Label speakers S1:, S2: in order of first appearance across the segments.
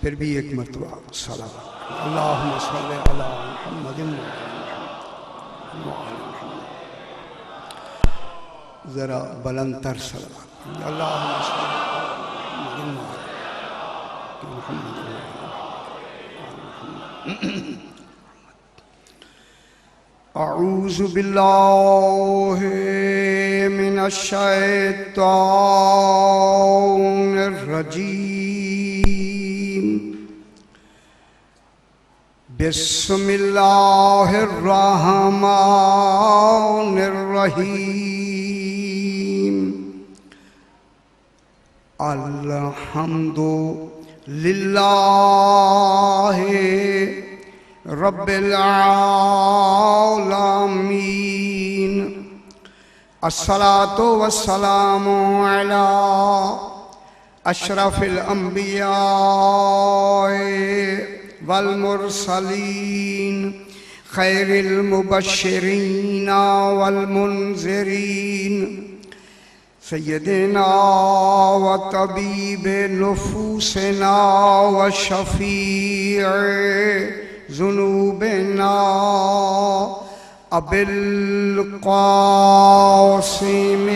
S1: फिर भी एक मरतबा सलावत अल्लाहुम्मा सल्लि अला मुहम्मदिन व अला मुहम्मद। ज़रा बुलंदतर सलावत अल्लाहुम्मा सल्लि अला मुहम्मदिन व अला मुहम्मद। अऊज़ु बिल्लाहि मिनश शैतानिर रजीम। बिस्मिल्लाहिर रहमानिर रहीम। अल्हम्दुलिल्लाहि रब्बिल आलमीन। अस्सलातु वस्सलामु अला अशरफिल अंबिया वल मुरसलीन खैरिल मुबश्शिरीन वल मुनज़िरीन सय्यदिना व तबीबे नुफूसिना व शफ़ीए ज़ुनूबिना अबिल क़ासिम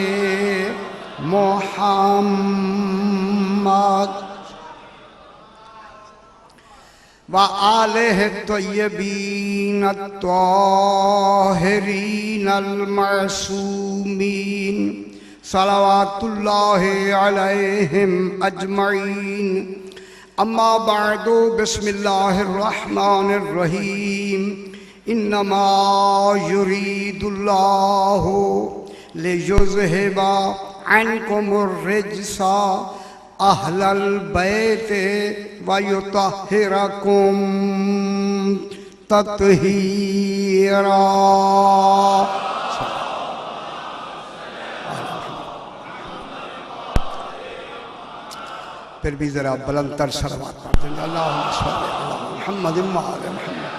S1: मुहम्मद व आलिहि तय्यबीन अत्ताहिरीन अल-मअसूमीन सलवातुल्लाहि अलैहिम अजमईन। अम्मा बअदु बिस्मिल्लाहिर रहमानिर रहीम। इन्नमा युरीदुल्लाहु लियुज़हिबा अन्कुमुर रिज्सा अहलल बैति व युतहिरकुम तत्हीरा। फिर भी ज़रा बुलंदतर सलावत पढ़ते हैं अल्लाहुम्मा सल्लि अला मुहम्मदिन व अला मुहम्मद।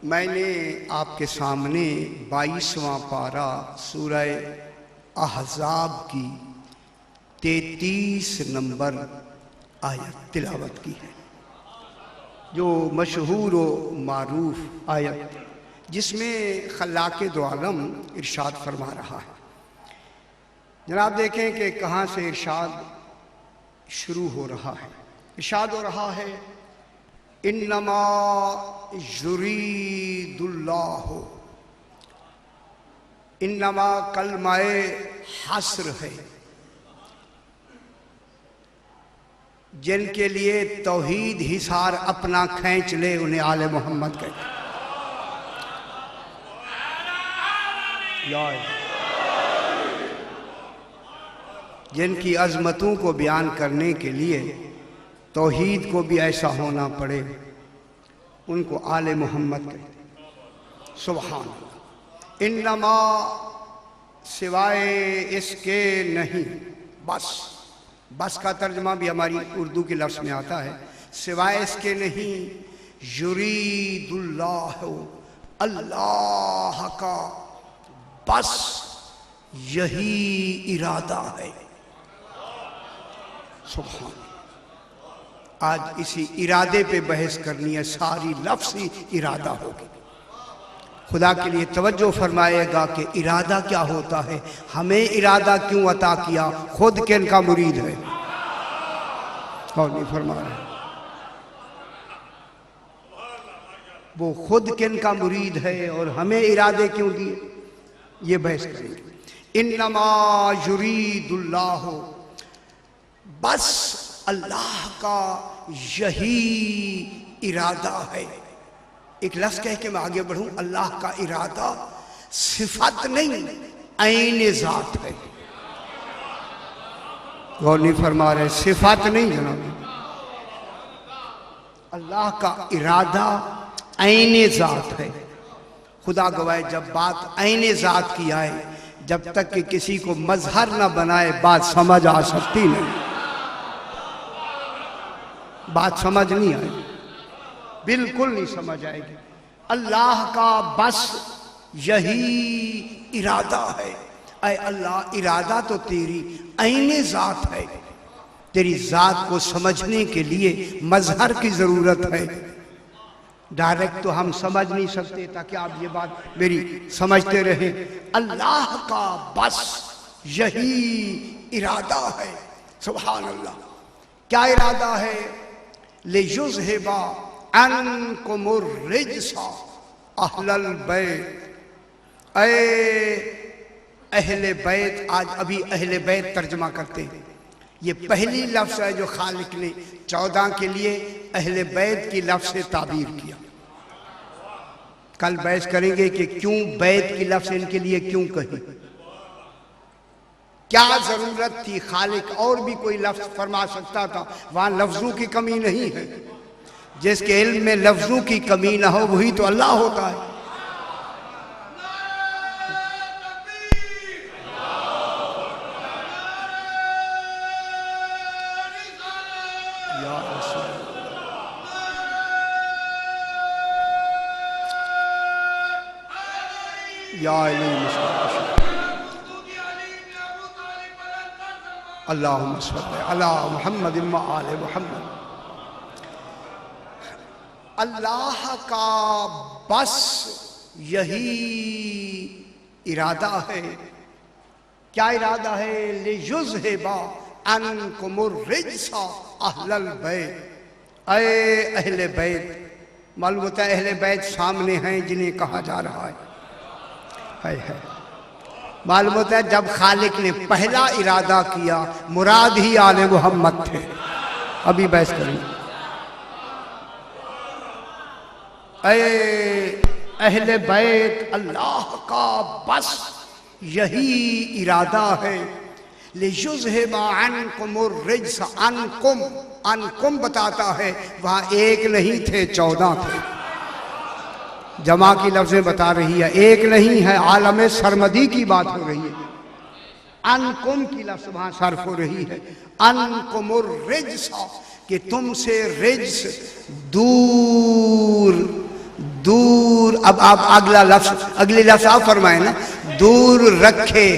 S1: मैंने आपके सामने 22वां पारा सूरह अहज़ाब की 33 नंबर आयत तिलावत की है, जो मशहूर व मारूफ आयत, जिसमें खल्लाक़े दो आलम इरशाद फरमा रहा है। जनाब देखें कि कहाँ से इरशाद शुरू हो रहा है। इरशाद हो रहा है इन्नमा युरीदुल्लाहु। इन्नमा कलमाए हस्र है, जिनके लिए तौहीद हिसार अपना खींच ले उन्हें आले मोहम्मद कहते हैं। जिनकी अजमतों को बयान करने के लिए तौहीद को भी ऐसा होना पड़े, उनको आले मोहम्मद कहते। सुभान अल्लाह। इन्नमा सिवाय इसके नहीं, बस। बस का तर्जमा भी हमारी उर्दू के लफ्ज़ में आता है, सिवाय इसके नहीं। युरीदुल्लाह, अल्लाह का बस यही इरादा है। सुभान। आज इसी इरादे पे बहस करनी है, सारी लफ्ज़ ही इरादा होगी। खुदा के लिए तवज्जो फरमाएगा कि इरादा क्या होता है, हमें इरादा क्यों अता किया, खुद किन का मुरीद है। और नहीं फरमा रहे वो खुद किन का मुरीद है और हमें इरादे क्यों दिए, ये बहस करेंगे। इन्नमा युरीदुल्लाहु, बस अल्लाह का यही इरादा है। एक लफ्ज़ कह के मैं आगे बढ़ूं, अल्लाह का इरादा सिफत नहीं, ऐन ज़ात है। गौर नहीं फरमा रहे, सिफत नहीं जनाब, अल्लाह का इरादा ऐन ज़ात है। खुदा गवाए, जब बात ऐन ज़ात की आए, जब तक कि किसी को मजहर न बनाए बात समझ आ सकती नहीं, बात समझ नहीं आएगी, बिल्कुल नहीं समझ आएगी। अल्लाह का बस यही इरादा है, ऐ अल्लाह इरादा तो तेरी ऐने ज़ात है, तेरी ज़ात को समझने के लिए मजहर की ज़रूरत है। डायरेक्ट तो हम समझ नहीं सकते, ताकि आप ये बात मेरी समझते रहे। अल्लाह का बस यही इरादा है। सुभान अल्लाह। क्या इरादा है? लियुज़हिबा अन्कुमुर रिज्सा अहलल बैत। अहले बैत, आज अभी अहले बैत तर्जमा करते हैं। ये पहली लफ्ज़ है जो खालिक ने 14 के लिए अहले बैत की लफ्ज़ से ताबीर किया। कल बहस करेंगे कि क्यों बैत की लफ्ज़ इनके लिए क्यों कही, क्या ज़रूरत थी। खालिक और भी कोई लफ्ज़ फरमा सकता था, वहाँ लफ्ज़ों की कमी नहीं है। जिसके इल्म में लफ्ज़ों की कमी ना हो वही तो अल्लाह होता है। अल्लाहुम्मा सल्ली अला मुहम्मद व आले मुहम्मद। अल्लाह का बस यही इरादा है। क्या इरादा है? लियुज़हिबा अन्कुमुर रिज्सा अहलल बैत। ऐ अहले बैत। मालूम होता है अहले बैत सामने हैं जिन्हें कहा जा रहा है। मालूम होता है जब खालिक ने पहला इरादा किया मुराद ही आले मोहम्मद थे। अभी बहस करेंगे। अहले बैत अल्लाह का बस यही इरादा है। लियुज़हिबा अन्कुमुर रिज्स। अनकुम बताता है वहाँ एक नहीं थे 14 थे। जमा की लफ्ज़ें बता रही है, एक नहीं है। आलम सरमदी की बात हो रही है। अनकुम की लफ्ज़ वहाँ सर्फ हो रही है। अनकुमुर रिज्स, कि तुमसे रिज्स दूर दूर। अब आप अगला लफ्ज़, अगली लफ्ज़ आप फरमाए ना, दूर रखे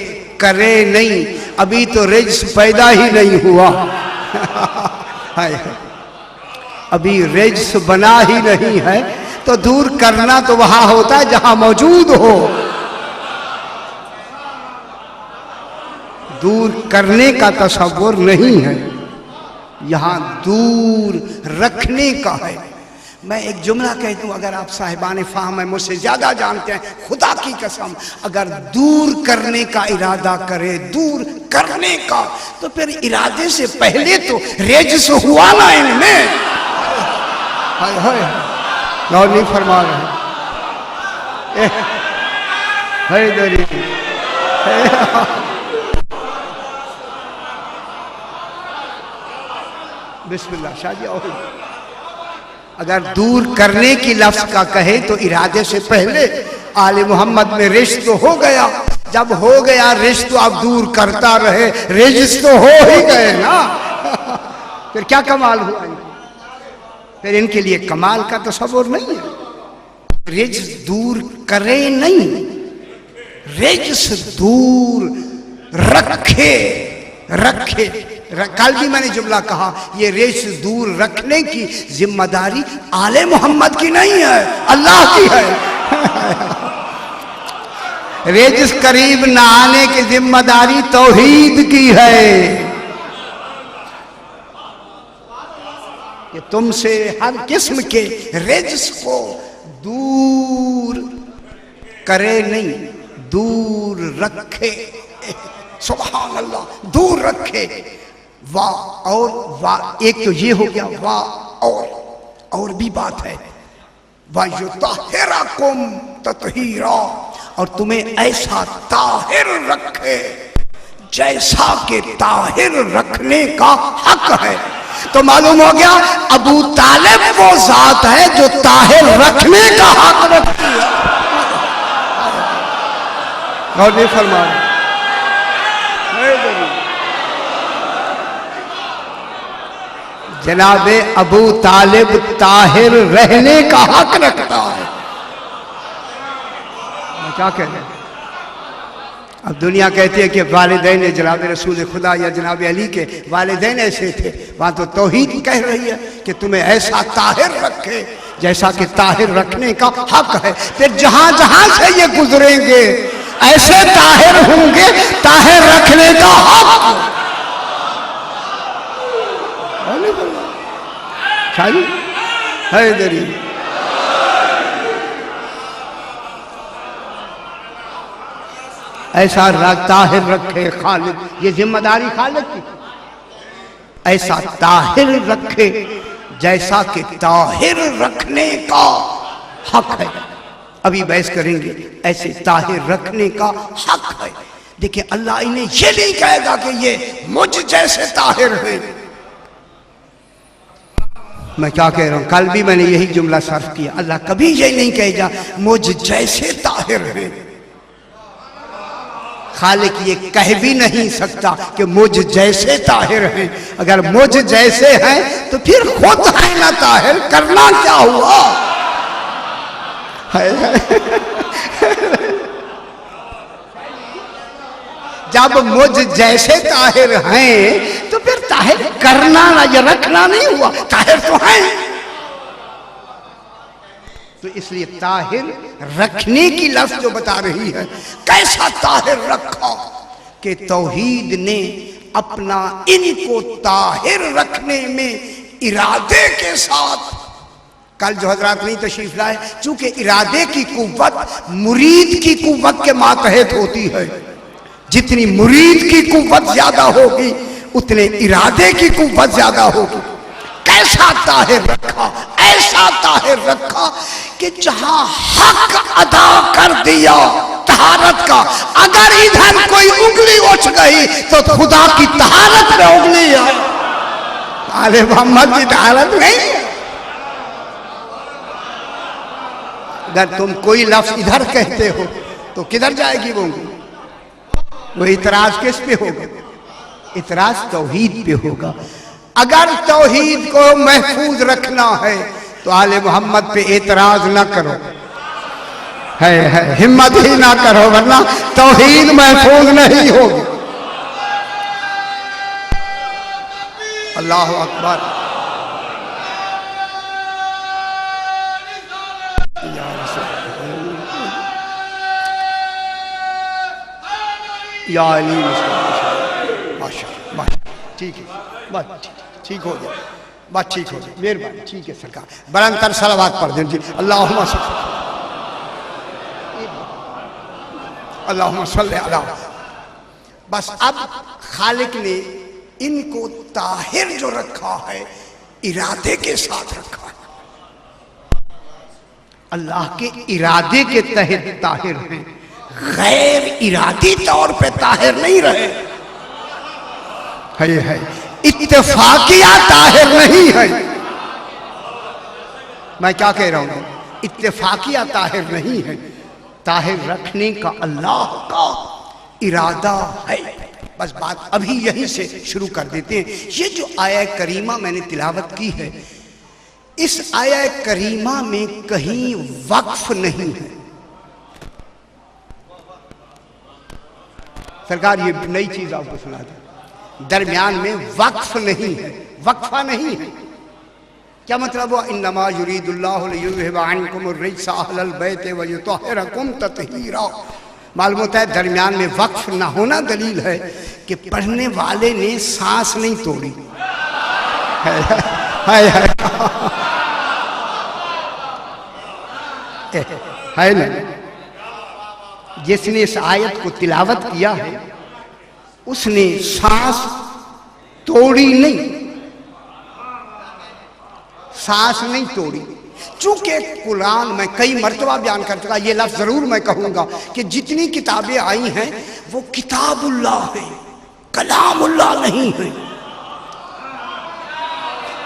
S1: करे नहीं। अभी तो रिज्स पैदा ही नहीं हुआ। अभी रिज्स बना ही नहीं है, तो दूर करना तो वहां होता है जहां मौजूद हो। दूर करने का तसव्वुर नहीं है, यहां दूर रखने का है। मैं एक जुमला कहता हूं, अगर आप साहिबान फाहम है, मुझसे ज्यादा जानते हैं, खुदा की कसम, अगर दूर करने का इरादा करे, दूर करने का, तो फिर इरादे से पहले तो रेजिस हुआ ना इनमें। हाय हाय, गौर नहीं फरमा रहे। बिस्मिल्लाह शादी। और अगर दूर करने की लफ्ज का कहे तो इरादे से पहले आले मोहम्मद में रिश्त तो हो गया। जब हो गया रिश्त तो अब दूर करता रहे, रिश्त तो हो ही गए ना। फिर क्या कमाल हुआ इनको? फिर इनके लिए कमाल का तसव्वुर नहीं है। रिज दूर करे नहीं, रिज दूर रखे। कल भी मैंने जुमला कहा, ये रिज दूर रखने की जिम्मेदारी आले मोहम्मद की नहीं है, अल्लाह की है। रिज करीब न आने की जिम्मेदारी तौहीद की है, कि तुमसे हर किस्म के रिज्स को दूर करे नहीं, दूर रखे। सुभान अल्लाह, दूर रखे। वाह और वाह, एक तो ये हो गया, वाह और भी बात है, वायुताहिरकुम तत्हीरा, और तुम्हें ऐसा ताहिर रखे जैसा कि ताहिर रखने का हक है। तो मालूम हो गया अबू तालिब वो जात है जो ताहिर रखने का हक रखती है। और नहीं फरमा जनाबे अबू तालिब ताहिर रहने का हक रखता है। क्या कह रहे? अब दुनिया कहती है कि वालिदैन जनाब रसूल खुदा या जनाब अली के वालिदैन ऐसे थे, वहाँ तो तौहीद कह रही है कि तुम्हें ऐसा ताहिर रखे जैसा कि ताहिर रखने का हक है। फिर जहाँ जहाँ से ये गुजरेंगे ऐसे ताहिर होंगे, ताहिर रखने का हक हैदरी। ऐसा ताहिर रखे खालिद, ये जिम्मेदारी खालिद की। ऐसा ताहिर रखे जैसा कि ताहिर रखने का हक है। अभी बहस करेंगे, ऐसे ताहिर रखने का हक है। देखिए अल्लाह इन्हें ये नहीं कहेगा कि ये मुझ जैसे ताहिर हैं। मैं क्या कह रहा हूं, कल भी मैंने यही जुमला सर्फ किया। अल्लाह कभी ये नहीं कहेगा मुझ जैसे ताहिर हैं। खालिक ये कह भी नहीं सकता कि मुझ जैसे ताहिर हैं। अगर मुझ जैसे हैं तो फिर खुद है ना ताहिर, करना क्या हुआ? जब मुझ जैसे ताहिर हैं तो फिर ताहिर करना ना या रखना नहीं हुआ, ताहिर तो है। तो इसलिए ताहिर रखने की लफ्ज जो बता रही है, कैसा ताहिर रखा कि तौहीद ने अपना इनको ताहिर रखने में इरादे के साथ, कल जो हजरात नहीं तशरीफ लाए, चूंकि इरादे की कुव्वत मुरीद की कुव्वत के मातहत होती है। जितनी मुरीद की कुव्वत ज्यादा होगी उतने इरादे की कुव्वत ज्यादा होगी। कैसा ताहिर रखा, ऐसा ताहिर रखा कि जहां हक अदा कर दिया तहारत का, अगर इधर कोई उंगली उठ गई तो खुदा की तहारत में उंगली है। अरे मोहम्मद की तहारत नहीं है। अगर तुम कोई लफ्ज इधर कहते हो तो किधर जाएगी वो उंगली? वो इतराज किस पे होगा? इतराज तौहीद पे होगा। अगर तौहीद को महफूज रखना है तो आले मोहम्मद पे एतराज ना करो, है हिम्मत ही ना करो, वरना तौहीद महफूज नहीं होगी। अल्लाह अकबर। या अली माशा, ठीक है, बस ठीक हो गया, बस ठीक हो गया, मेहरबानी, ठीक है सरकार। बरंतर सलावत पढ़ दें जी। अल्लाहुम्मा सल्ली अला। बस अब खालिक ने इनको ताहिर जो रखा है इरादे के साथ रखा है। अल्लाह के इरादे के तहत ताहिर हैं, गैर इरादी तौर पे ताहिर नहीं रहे। है इत्तेफाकिया ताहिर नहीं है। मैं क्या कह रहा हूं, इत्तेफाकिया ताहिर नहीं है। ताहिर रखने का अल्लाह का इरादा है। बस बात अभी यहीं से शुरू कर देते हैं। ये जो आया करीमा मैंने तिलावत की है, इस आया करीमा में कहीं वक्फ नहीं है। सरकार ये नई चीज आपको सुना दे, दरमियान में वक्फ नहीं है, वक्फा नहीं है। क्या मतलब हुआ? इन्नमा युरीदुल्लाहु लियुज़हिबा अन्कुम अर्रिज्सा अहलल बैति व युतहिरकुम तत्हीरा। मालूम होता है दरमियान में वक्फ ना होना दलील है कि पढ़ने वाले ने सांस नहीं तोड़ी है ना। जिसने इस आयत को तिलावत किया है उसने सांस तोड़ी नहीं, सांस नहीं तोड़ी। चूंकि कुरान में कई मर्तबा बयान कर चुका, ये लफ्ज जरूर मैं कहूंगा कि जितनी किताबें आई हैं वो किताबुल्लाह है, कलामुल्लाह नहीं है।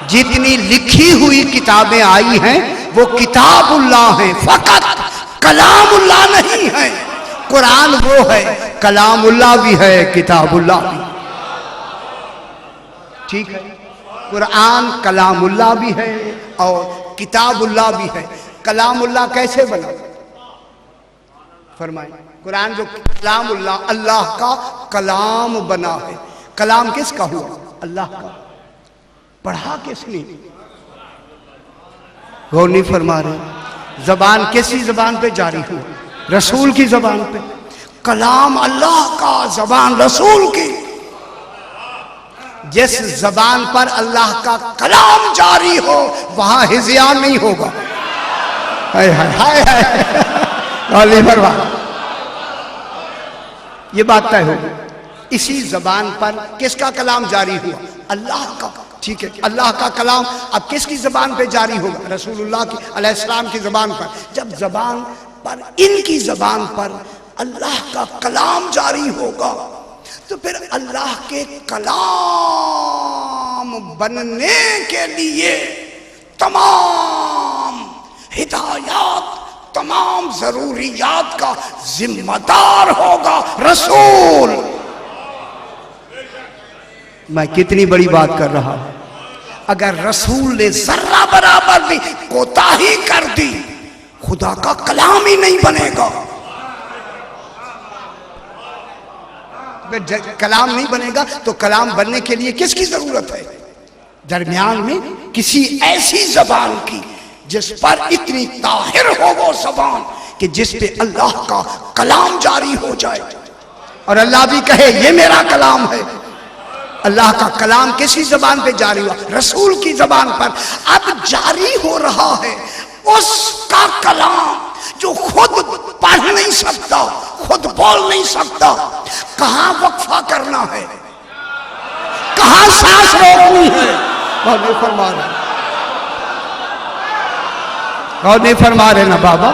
S1: जितनी लिखी हुई किताबें आई हैं वो किताबुल्लाह है, फकत कलामुल्लाह नहीं है। कुरान वो है, कलामुल्लाह भी है, किताबुल्लाह भी। ठीक है, कुरान कलामुल्लाह भी है और किताबुल्लाह भी है। कलामुल्लाह कैसे बना? फरमाए। कुरान जो कलामुल्लाह, अल्लाह का कलाम बना है। कलाम किसका हुआ? अल्लाह का। पढ़ा किसने? गौर नहीं फरमा रहे। जबान किसी जबान पे जारी हुआ? रसूल की जबान पे। कलाम अल्लाह का, जबान रसूल की। जिस जबान पर अल्लाह का कलाम जारी हो वहां हिज़्यान नहीं होगा। हाय हाय हाय हाय। ये बात तय हो। इसी जबान पर किसका कलाम जारी हुआ? अल्लाह का। ठीक है, अल्लाह का कलाम अब किसकी जबान पे जारी होगा? रसूलुल्लाह की अलैहिस्सलाम की जबान पर। जब जबान पर, इनकी जबान पर अल्लाह का कलाम जारी होगा तो फिर अल्लाह के कलाम बनने के लिए तमाम हिदायत, तमाम जरूरियात का जिम्मेदार होगा रसूल। मैं कितनी बड़ी बात कर रहा हूं। अगर रसूल ने जर्रा बराबर भी कोताही कर दी, खुदा का कलाम ही नहीं बनेगा। कलाम नहीं बनेगा तो कलाम बनने के लिए किसकी जरूरत है? दरमियान में किसी ऐसी जबान की जिस पर इतनी ताहिर हो वो जबान कि जिस पे अल्लाह का कलाम जारी हो जाए और अल्लाह भी कहे ये मेरा कलाम है। अल्लाह का कलाम किसी जबान पे जारी हुआ? रसूल की जबान पर। अब जारी हो रहा है उसका कलाम जो खुद पढ़ नहीं सकता, खुद बोल नहीं सकता। कहां वक्फा करना है, कहां सांस रोकनी है? और नहीं फरमा रहे, और नहीं फरमा रहे ना बाबा।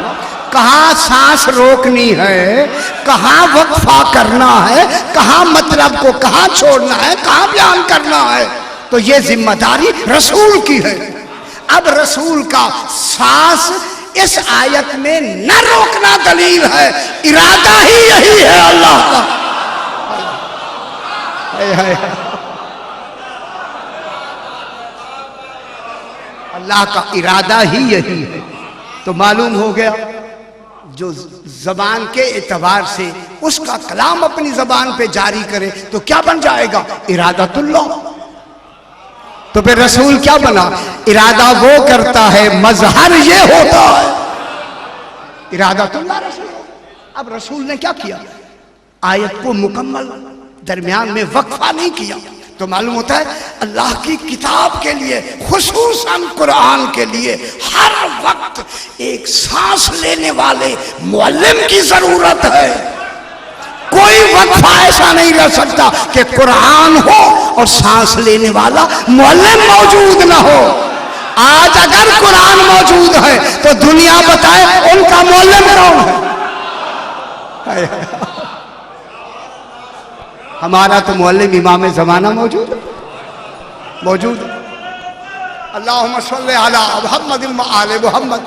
S1: कहां सांस रोकनी है, कहां वक्फा करना है, कहां मतलब को कहां छोड़ना है, कहां बयान करना है, तो ये जिम्मेदारी रसूल की है। अब रसूल का सांस इस आयत में न रोकना दलील है, इरादा ही यही है अल्लाह का। अल्लाह का इरादा ही यही है। तो मालूम हो गया जो जबान के एतबार से उसका कलाम अपनी जबान पे जारी करे तो क्या बन जाएगा? इरादतुल्लाह। तो फिर रसूल क्या बना? इरादा वो करता है, मजहर ये होता है। इरादतुल्लाह रसूल। अब रसूल ने क्या किया? आयत को मुकम्मल दरमियान में वक्फा नहीं किया। तो मालूम होता है अल्लाह की किताब के लिए, खुसूसन कुरान के लिए हर वक्त एक सांस लेने वाले मुअल्लिम की जरूरत है। कोई वक्फा ऐसा नहीं रह सकता कि कुरान हो और सांस लेने वाला मुअल्लिम मौजूद ना हो। आज अगर कुरान मौजूद है तो दुनिया बताए उनका मुअल्लिम कौन है? हमारा तो मुअल्लिम इमाम ज़माना मौजूद है, मौजूद। अल्लाहुम्मा सल्ली अला मुहम्मद व आले मुहम्मद।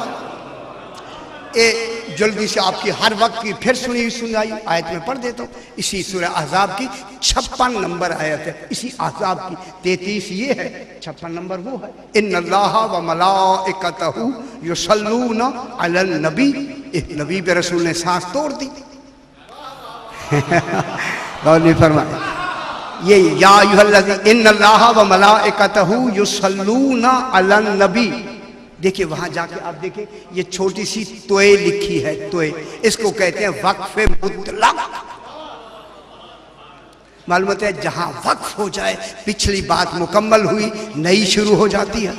S1: जल्दी से आपकी हर वक्त की फिर सुनाई आयत में पढ़ देता हूँ। इसी सूरह अहज़ाब की 56 नंबर आयत है। इसी अहज़ाब की 33 ये है, 56 नंबर वो है। इन्नल्लाहा व मलाइकतहू युसल्लूना अलन नबी। इस नबी पे रसूल ने सांस तोड़ दी। गौर नहीं फरमाया। ये या अय्युहल्लज़ीना इन्नल्लाहा व मलाइकतहू युसल्लूना अलन नबी। देखिए वहां जाके आप देखिए ये छोटी सी तोय लिखी है। तोय इसको कहते हैं वक्फ़े मुतलक। मालूम होता है जहां वक्फ हो जाए, पिछली बात मुकम्मल हुई, नई शुरू हो जाती है।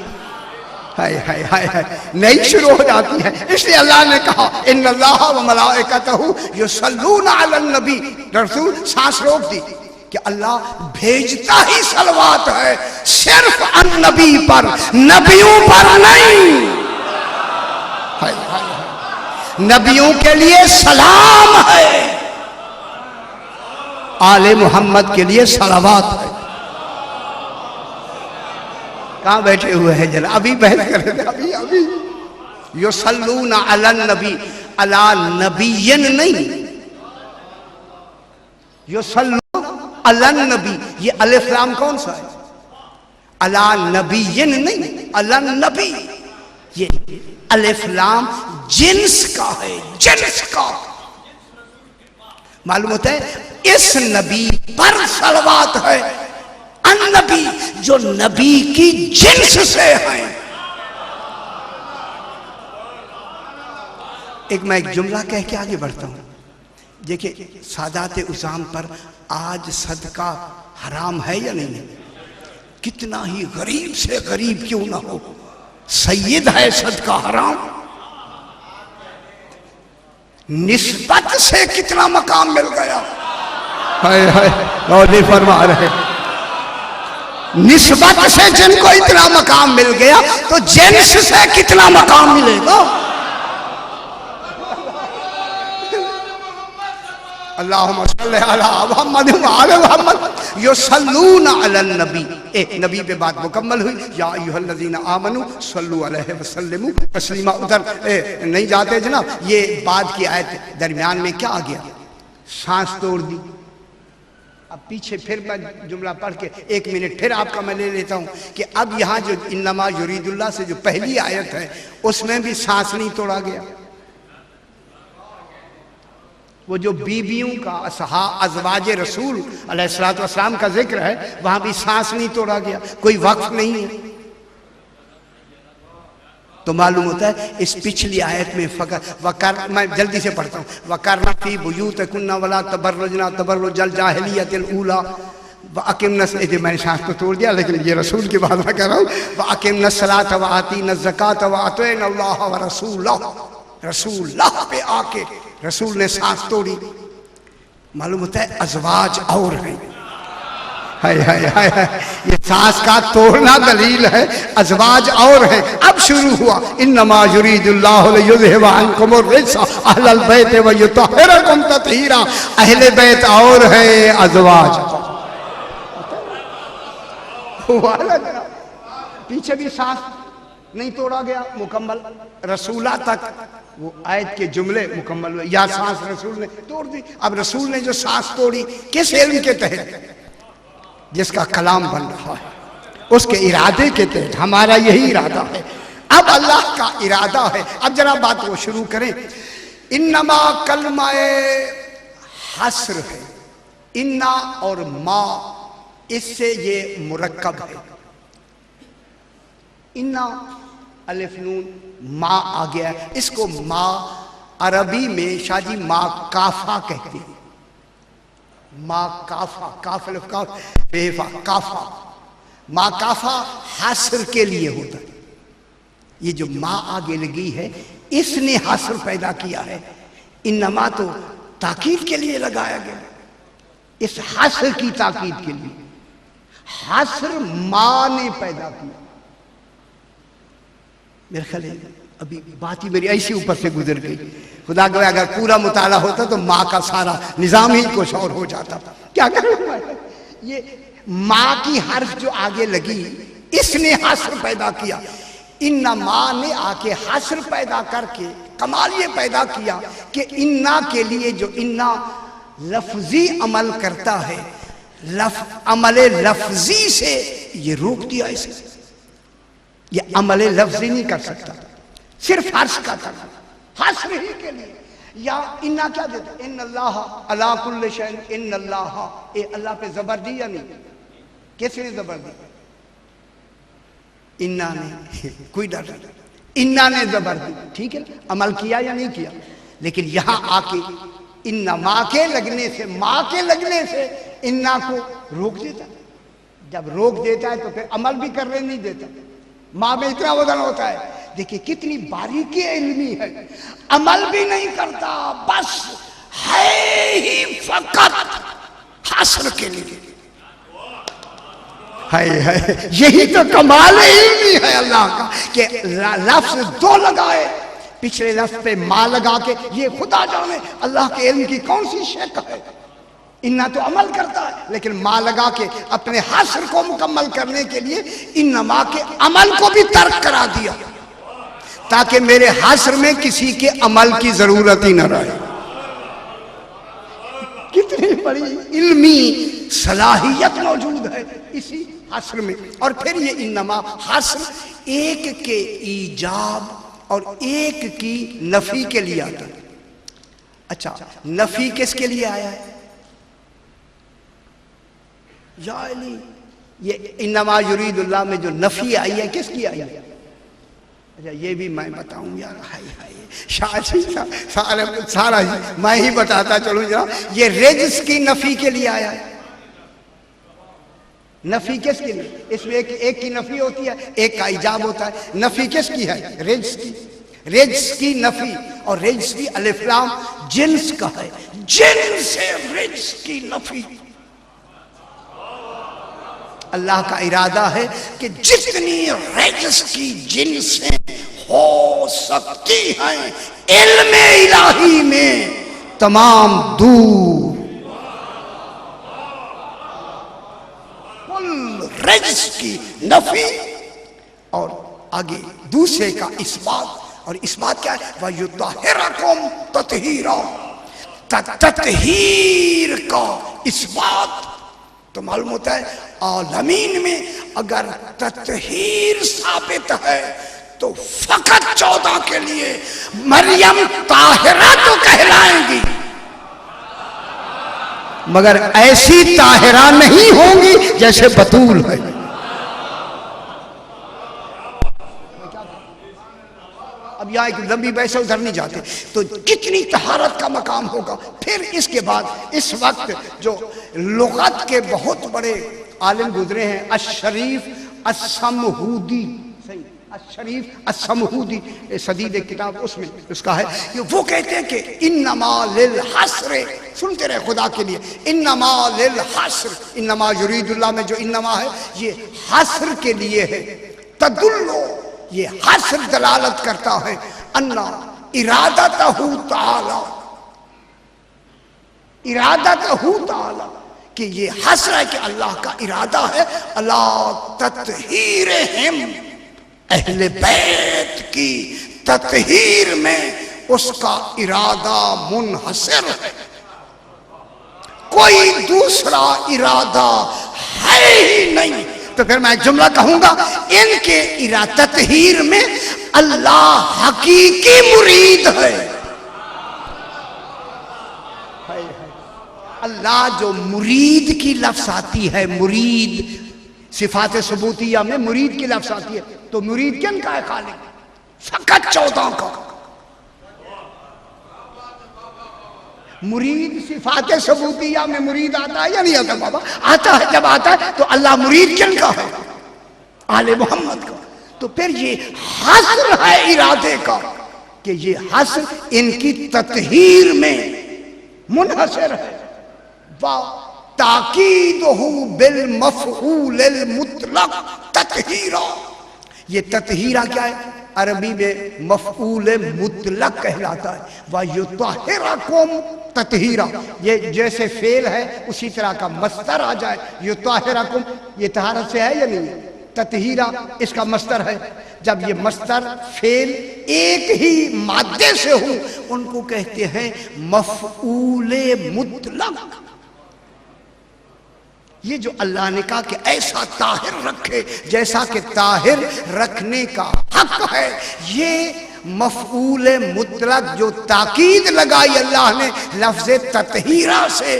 S1: हाय हाय हाय हाय, नई शुरू हो जाती है। इसलिए अल्लाह ने कहा इन्नल्लाहा व मलाइकतहू युसल्लूना अलन नबी। रसूल सांस रोक दी कि अल्लाह भेजता ही सलवात है सिर्फ अन्नबी पर, नबियों पर नहीं। हाय हाय हाय, नबियों के लिए सलाम है, आले मोहम्मद के लिए सलावत है। कहाँ बैठे हुए हैं जरा? अभी बहस कर रहे थे, अभी अभी। युसल्लूना अलन नबी, अला नबियन नहीं, युसल्लूना अलन नबी। ये अलिफ लाम कौन सा है? अला नबियन नहीं, अलन नबी। ये अलिफ लाम जिन्स का है, जिन्स का। मालूम होता है इस नबी पर सलवात है, अन्नबी जो नबी की जिन्स से हैं। मैं एक जुमला कह के आगे बढ़ता हूं। देखिए, सादात उज़ाम पर आज सदका हराम है या नहीं? कितना ही गरीब से गरीब क्यों ना हो, सैयद है सदका हराम। निस्बत से कितना मकाम मिल गया, हाय हाय, और नहीं फरमा रहे। निस्बत से जिनको इतना मकाम मिल गया तो जिन्स से कितना मकाम मिलेगा। अल्लाहुम्मा सल्ली अला मुहम्मद व आले मुहम्मद युसल्लूना अलन नबी। नबी पे बात मुकम्मल हुई। या अय्युहल्लज़ीना आमनू सल्लू अलैहि वसल्लिमू तस्लीमा। उधर नहीं जाते जनाब, ये बाद की आयत दरमियान में क्या आ गया, सांस तोड़ दी। अब पीछे फिर मैं जुमला पढ़ के 1 मिनट फिर आपका मैं ले लेता हूँ कि अब यहाँ जो इन्नमा युरीदुल्लाह से जो पहली आयत है उसमें भी सांस नहीं तोड़ा गया। वो जो बीबियों का अज़वाज रसूल अलैहिस्सलातु वस्सलाम का जिक्र है वहां भी सांस नहीं तोड़ा गया, कोई वक्फ नहीं है। तो मालूम होता है इस पिछली आयत में फ़क़त मैं जल्दी से पढ़ता हूँ, वक़रना फ़ी बुयूतिकुन्ना वला तबर्रजना तबर्रुजल जाहिलियतिल ऊला वअक़िमना। मैंने सांस तो तोड़ दिया, लेकिन ये रसूल की बात मैं कर रहा हूँ। वअक़िमना सलात व आतीना ज़कात व अतईना अल्लाह व रसूलह। रसूलुल्लाह पे आके रसूल ने सांस तोड़ी। मालूम होता है अज़वाज और हैं। हाय हाय हाय हाय, ये सांस का तोड़ना दलील है, अज़वाज और हैं। अब शुरू हुआ इन्नमा युरीदुल्लाहु लियुज़हिबा अन्कुम अर्रिज्सा अहलल बैत व युतहिरकुम तत्हीरा। अहले बैत और है, अज़वाज पीछे भी सांस नहीं तोड़ा गया मुकम्मल, रसूला तक वो आयत के जुमले मुकम्मल हुए। या सांस रसूल ने तोड़ दी। अब रसूल ने जो सांस तोड़ी किस इल्म के तहत, जिसका कलाम बन रहा है उसके इरादे के तहत। हमारा यही इरादा है, अब अल्लाह का इरादा है। अब जरा बात को शुरू करें। इन्नमा कलमाए हस्र है, इन्ना और मा, इससे ये मुरक्कब है। इन्ना अलिफ नून मा आ गया, इसको मा अरबी में शाजी मा काफा कहते हैं। मा काफा, काफ अलिफ काफ बेफा काफा, मा काफा हासर के लिए होता है। ये जो मा आगे लगी है इसने हासर पैदा किया है। इन्नमा तो ताकीद के लिए लगाया गया, इस हासर की ताकीद के लिए। हासर मां ने पैदा किया। मेरे ख्याल अभी बात ही मेरी ऐसी ऊपर से गुजर गई। खुदा गवाह अगर पूरा मुताला होता तो माँ का सारा निजाम ही कुछ और हो जाता। क्या करूं, ये माँ की हर्फ जो आगे लगी इसने हस्र पैदा किया। इन्ना माँ ने आके हस्र पैदा करके कमाल ये पैदा किया कि इन्ना के लिए जो इन्ना लफ्जी अमल करता है, अमले लफ्जी से ये रोक दिया इसे। ये अमले लफ्जी नहीं कर सकता, सिर्फ हर्ष का था, हस्र ही के लिए। या इन्ना क्या देते, इन अल्लाह अला कुल्ल शैइन, इन अल्लाह, ए अल्लाह पे जबर दी या नहीं? कैसे जबर दी? इन्ना ने, कोई डर नहीं, इन्ना ने जबर दी, ठीक है, अमल किया या नहीं किया। लेकिन यहां आके इन्ना माँ के लगने से, माँ के लगने से इन्ना को रोक देता। जब रोक देता है तो फिर अमल भी करने नहीं देता। माँ में इतना वजन होता है, देखिए कितनी बारीकी इल्मी है, अमल भी नहीं करता, बस है ही फकत हासिल के लिए। है यही तो कमाल इल्मी है अल्लाह का कि लफ्ज दो लगाए, पिछले लफ्ज पे माँ लगा के, ये खुदा जाने अल्लाह के इल्म की कौन सी शक है। इन्ना तो अमल करता है, लेकिन माँ लगा के अपने हासिल को मुकम्मल करने के लिए इन्नमा के अमल को भी तर्क करा दिया, ताकि मेरे हासिल में किसी के अमल की जरूरत ही न रहे। कितनी बड़ी इल्मी सलाहियत मौजूद है इसी हासिल में। और फिर ये इन्नमा हासिल एक के ईजाब और एक की नफी के लिए आता है। अच्छा, नफी किसके लिए आया है? या अली, ये इन्नमा युरीदुल्लाह में जो नफी आई है किसकी आई है? अच्छा, ये भी मैं बताऊं यार, हाय हाय, सारा मैं ही बताता चलूं जरा। ये रिज्क की नफी के लिए आया है। नफी किसके लिए? इसमें एक की नफी होती है, एक का इजाब होता है। नफी किसकी है? रिज्क की। रिज्क की नफी, और रिज्क की अलिफ लाम जिन्स का है, जिन्स से रिज्क की नफी। अल्लाह का इरादा है कि जितनी रिज्क की जिन्सें हो सकती हैं इल्मे इलाही में तमाम दूर। रिज्क की नफी और आगे दूसरे का इस्बात। और इस्बात क्या है? वयुत्तहिरकुम तत्हीरा। तत्हीर का इस्बात तो मालूम होता है आलमीन में अगर तत्हीर साबित है तो फकत 14 के लिए मरियम ताहिरा तो कहलाएंगी, मगर ऐसी ताहिरा नहीं होंगी जैसे बतूल है। अब यहाँ एक लंबी बहस, उधर नहीं जाते। तो कितनी तहारत का मकाम होगा। फिर इसके बाद इस वक्त जो लुगत के बहुत बड़े आलिम गुजरे हैं, अशरीफ असमहूदी, सही, अशरीफ असमहूदी सदीद एक किताब, उसमें उसका है कि वो कहते हैं कि इन्नमा लिल हस्र, सुनते रहे खुदा के लिए, इन्नमा लिल हस्र, इन्नमा युरीदुल्लाह में जो इन्नमा है ये हस्र के लिए है। तदुल्लो, ये हस्र दलालत करता है अन्ना इरादतहू ताला, इरादतहू ताला, कि ये हस्र है कि अल्लाह का इरादा है अला तत्हीरहिम, अहले बैत की तत्हीर में उसका इरादा मुनहसर है, कोई दूसरा इरादा है ही नहीं। तो फिर मैं एक जुमला कहूंगा, इनके तत्हीर में अल्लाह हकीकी मुरीद है। अल्लाह जो मुरीद की लफ्ज आती है, मुरीद सिफात सबूतिया में मुरीद की लफ्ज आती है, तो मुरीद किन का है? खालिक, फकत 14 का। मुरीद सिफात सबूतिया में मुरीद आता है या नहीं आता? बाबा आता है। जब आता है तो अल्लाह मुरीद किन का है? आले मोहम्मद का। तो फिर ये हस्र है इरादे का कि ये हस्र इनकी तत्हीर में मुनहसर है। वाह, ताकीदहू बिल मफ़ऊलिल मुतलक तत्हीरा। ये तत्हीरा क्या है? अरबी में मफ़ऊल मुतलक कहलाता है। वयुत्तहिरकुम तत्हीरा, ये जैसे फेल है उसी तरह का मस्तर आ जाए। युत्तहिरकुम ये तहारत से है या नहीं? तत्हीरा इसका मस्तर है। जब ये मस्तर फेल एक ही मादे से हो उनको कहते हैं मफ़ऊल मुतलक। ये जो अल्लाह ने कहा कि ऐसा ताहिर रखे जैसा कि ताहिर रखने का हक है, ये मफ़ऊल मुतलक जो ताकीद लगाई अल्लाह ने लफ्ज़ तत्हीरा से,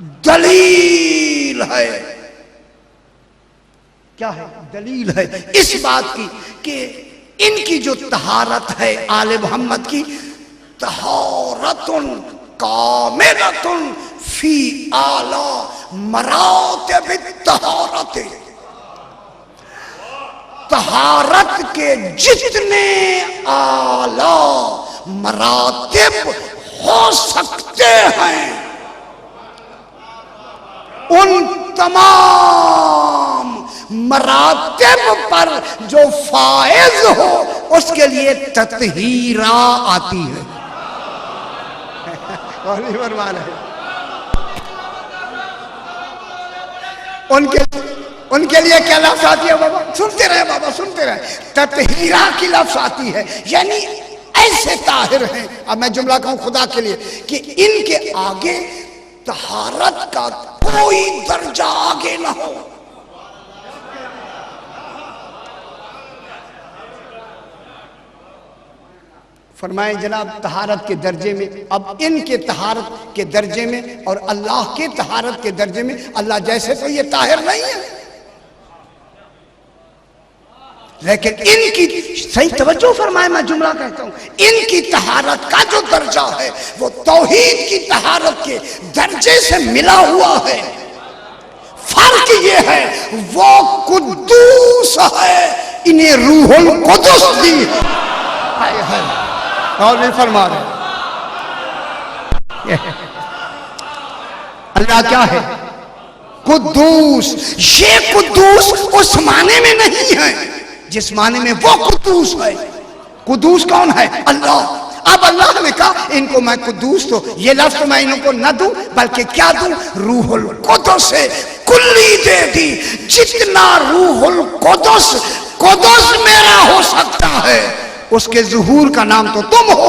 S1: दलील है। क्या है? दलील है इस बात की कि इनकी जो तहारत है आले मोहम्मद की, तहारतुन कामिलतुन फी आला मरातिब तहारत, तहारत के जितने आला मरातिब हो सकते हैं उन तमाम मरातिब पर जो फायज हो उसके लिए तत्हीरा आती है। उनके लिए क्या लफ्ज आती है? बाबा सुनते रहे, बाबा सुनते रहे। तत्हीरा की लफ्ज आती है, यानी ऐसे ताहिर हैं। अब मैं जुमला कहूं खुदा के लिए कि इनके आगे तहारत का कोई दर्जा आगे ना हो। फरमाए जनाब तहारत के दर्जे में, अब इनके तहारत के दर्जे में और अल्लाह के तहारत के दर्जे में अल्लाह जैसे तो ये ताहिर नहीं है, लेकिन इनकी सही तवज्जो फरमाए, मैं जुमला कहता हूं, इनकी तहारत का जो दर्जा है वो तौहीद की तहारत के दर्जे से मिला हुआ है। फर्क ये है वो कुद्दूस है, इन्हें रूहुल कुद्दुस दी है। और नहीं फरमा रहे अल्लाह क्या है? कुद्दूस। ये कुद्दूस उस माने में नहीं है जिस माने में वो कुद्दूस है। कुद्दूस कौन है? अल्लाह। अब अल्लाह ने कहा इनको मैं कुद्दूस, तो ये लफ्ज मैं इनको न दूं बल्कि क्या दूं? रूहुल कुद्दुस से कुल्ली दे दी। जितना रूहुल कुद्दुस कुद्दुस मेरा हो सकता है उसके ज़ुहूर का नाम तो तुम हो।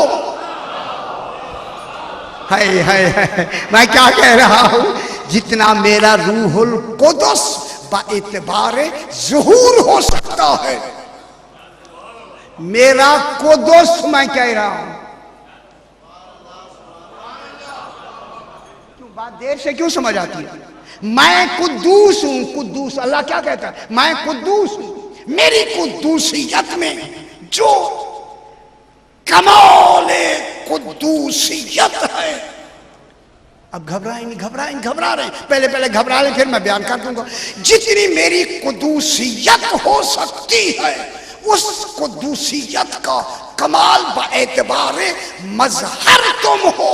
S1: हाय हाय हाय, मैं क्या कह रहा हूं? जितना मेरा रूहुल कुद्दुस बाएतबारे ज़ुहूर हो सकता है, मेरा कुद्दुस मैं कह रहा हूं। क्यों बात देर से क्यों समझ आती है? मैं कुद्दूस हूं। कुद्दूस अल्लाह क्या कहता है? मैं कुद्दूस हूं। मेरी कुद्दूसियत में जो कमाले कुद्दूसियत है। अब घबरा रहे हैं, पहले घबरा लें फिर मैं बयान कर दूंगा। जितनी मेरी कुद्दूसियत हो सकती है उस कुद्दूसियत का कमाल बाएतबारे मजहर तुम हो।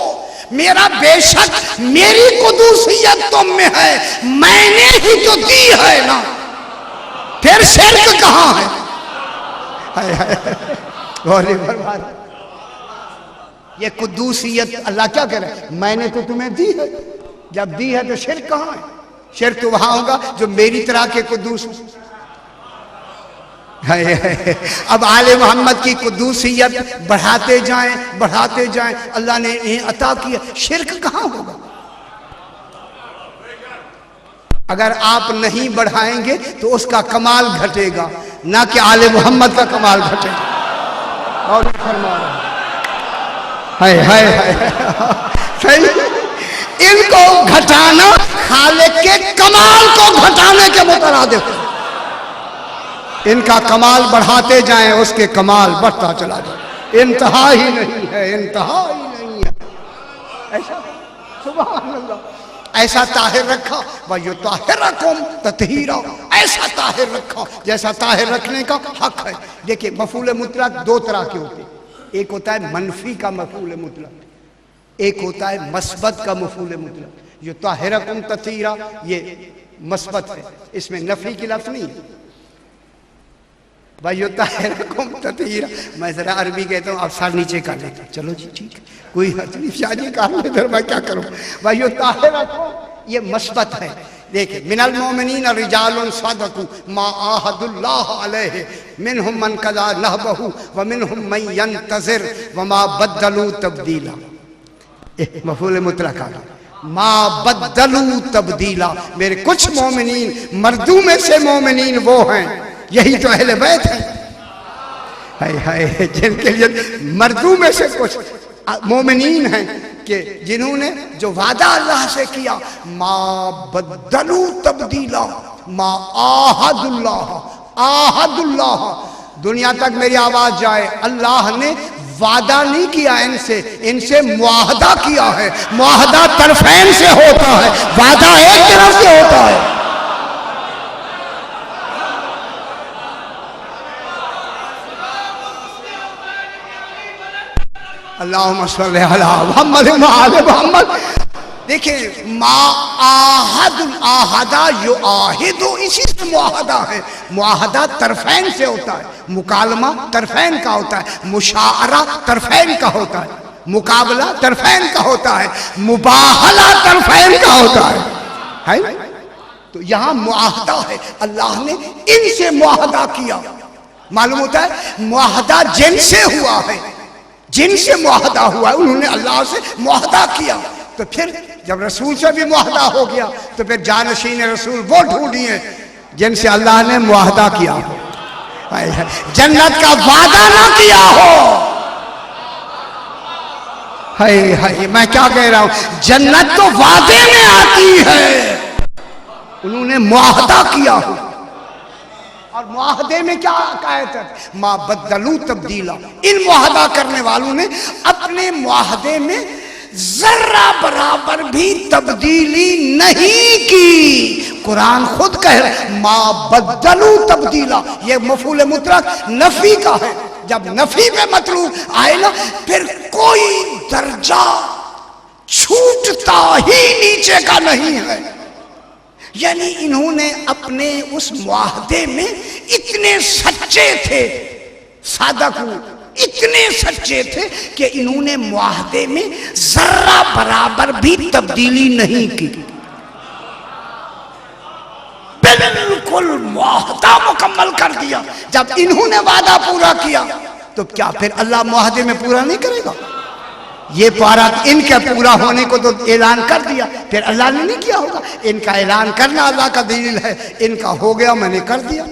S1: मेरा बेशक मेरी कुद्दूसियत तुम में है, मैंने ही तो दी है ना, फिर शिर्क कहां है? हाय हाय, ये कुद्दूसियत अल्लाह क्या कह रहा है? मैंने तो तुम्हें दी है, जब दी है तो शिर्क कहां है? शिर्क तो वहां होगा जो मेरी तरह के कुद्दूस। अब आले मोहम्मद की कुद्दूसियत बढ़ाते जाएं, अल्लाह ने इन्हें अता किया, शिर्क कहां होगा? अगर आप नहीं बढ़ाएंगे तो उसका कमाल घटेगा, ना कि आले मोहम्मद का कमाल घटेगा। और फरमा रहा हाय हाय हाय, सही। इनको घटाना खालिक के कमाल को घटाने के मुतरादिफ। इनका कमाल बढ़ाते जाएं, उसके कमाल बढ़ता चला जाए। इंतहा ही नहीं है, इंतहा ही नहीं है। ऐसा सुभान अल्लाह, ऐसा ताहिर रखा वह ताहिरकुम तत्हीरा, ऐसा ताहिर रखा जैसा ताहिर रखने का हक है। देखिए मफूल मुतलक दो तरह के होते हैं, एक होता है मनफी का मफूल मुतलक, एक होता है मस्बत का मफूल मुतलक। जो ताहिरकुम तत्हीरा ये मस्बत है, इसमें नफी की लफ्ज़ नहीं है। भाई ताहिरकुम तत्हीरा, मैं जरा अरबी कहता हूँ, आप सर नीचे कर लेते, चलो जी ठीक है, कोई हद नहीं, शादी कर ले, इधर मैं क्या करूँ। भाई ताहिरकुम ये मस्बत है। देखिए मिनल मोमिनीन रिजालुन सदकू मा आहदुल्लाह अलैहि मिनहुम मन कज़ा नहबहु व मिनहुम मन यंतज़िर व मा बद्दलू तब्दीला। मफूल मुतलक आ गया, मा बद्दलू तब्दीला। मेरे कुछ मोमिनीन, मर्दों में से मोमिनीन वो हैं, यही तो अहले बैत है, हाय हाय, जिनके लिए मर्दों में से कुछ मोमिनीन हैं कि जिन्होंने जो वादा अल्लाह से किया, मा बद्दलू तब्दीला, मा आहदुल्लाह। दुनिया तक मेरी आवाज जाए, अल्लाह ने वादा नहीं किया इनसे मुआहदा किया है। मुआहदा तरफैन से होता है, वादा एक तरफ से होता है। अल्लाहुम्मा सल्ली अला मुहम्मद व आले मुहम्मद। देखिए आहदा यो आहिदो, इसी से मुआहदा है। मुआहदा तरफैन से होता है, मुकालमा तरफैन का होता है, मुशाअरा तरफैन का होता है, मुकाबला तरफैन का होता है, मुबाहला तरफैन का होता है? तो यहां मुआहदा है, अल्लाह ने इनसे मुआहदा किया। मालूम होता है मुआहदा जिनसे हुआ है, जिनसे मुआहदा हुआ है उन्होंने अल्लाह से मुआहदा किया। तो फिर जब रसूल से भी मुआहदा हो गया तो फिर जानशीन रसूल वो ढूंढिए जिनसे अल्लाह ने मुआहदा किया हो, जन्नत का वादा ना किया हो। हाय हाय, मैं क्या कह रहा हूं, जन्नत तो वादे में आती है, उन्होंने मुआहदा किया हो। और मुआहदे में क्या आयत है, मा बदलू तब्दीला, इन मुआहदा करने वालों ने अपने मुआहदे में जर्रा बराबर भी तब्दीली नहीं की। कुरान खुद कह रहा मा बदलू तब्दीला, ये मफूल मुतलक नफी का है। जब नफी में मतलूब आए ना, फिर कोई दर्जा छूटता ही नीचे का नहीं है। यानी इन्होंने अपने उस मुआहदे में इतने सच्चे थे, सादक इतने सच्चे थे कि इन्होंने मुआहदे में जर्रा बराबर भी तब्दीली नहीं की। बिल्कुल मुआहदा मुकम्मल कर दिया। जब इन्होंने वादा पूरा किया तो क्या फिर अल्लाह मुआहदे में पूरा नहीं करेगा? ये पारा इनके पूरा होने को तो ऐलान कर दिया, फिर अल्लाह ने नहीं किया होगा। इनका ऐलान करना अल्लाह का दलील है, इनका हो गया मैंने कर दिया,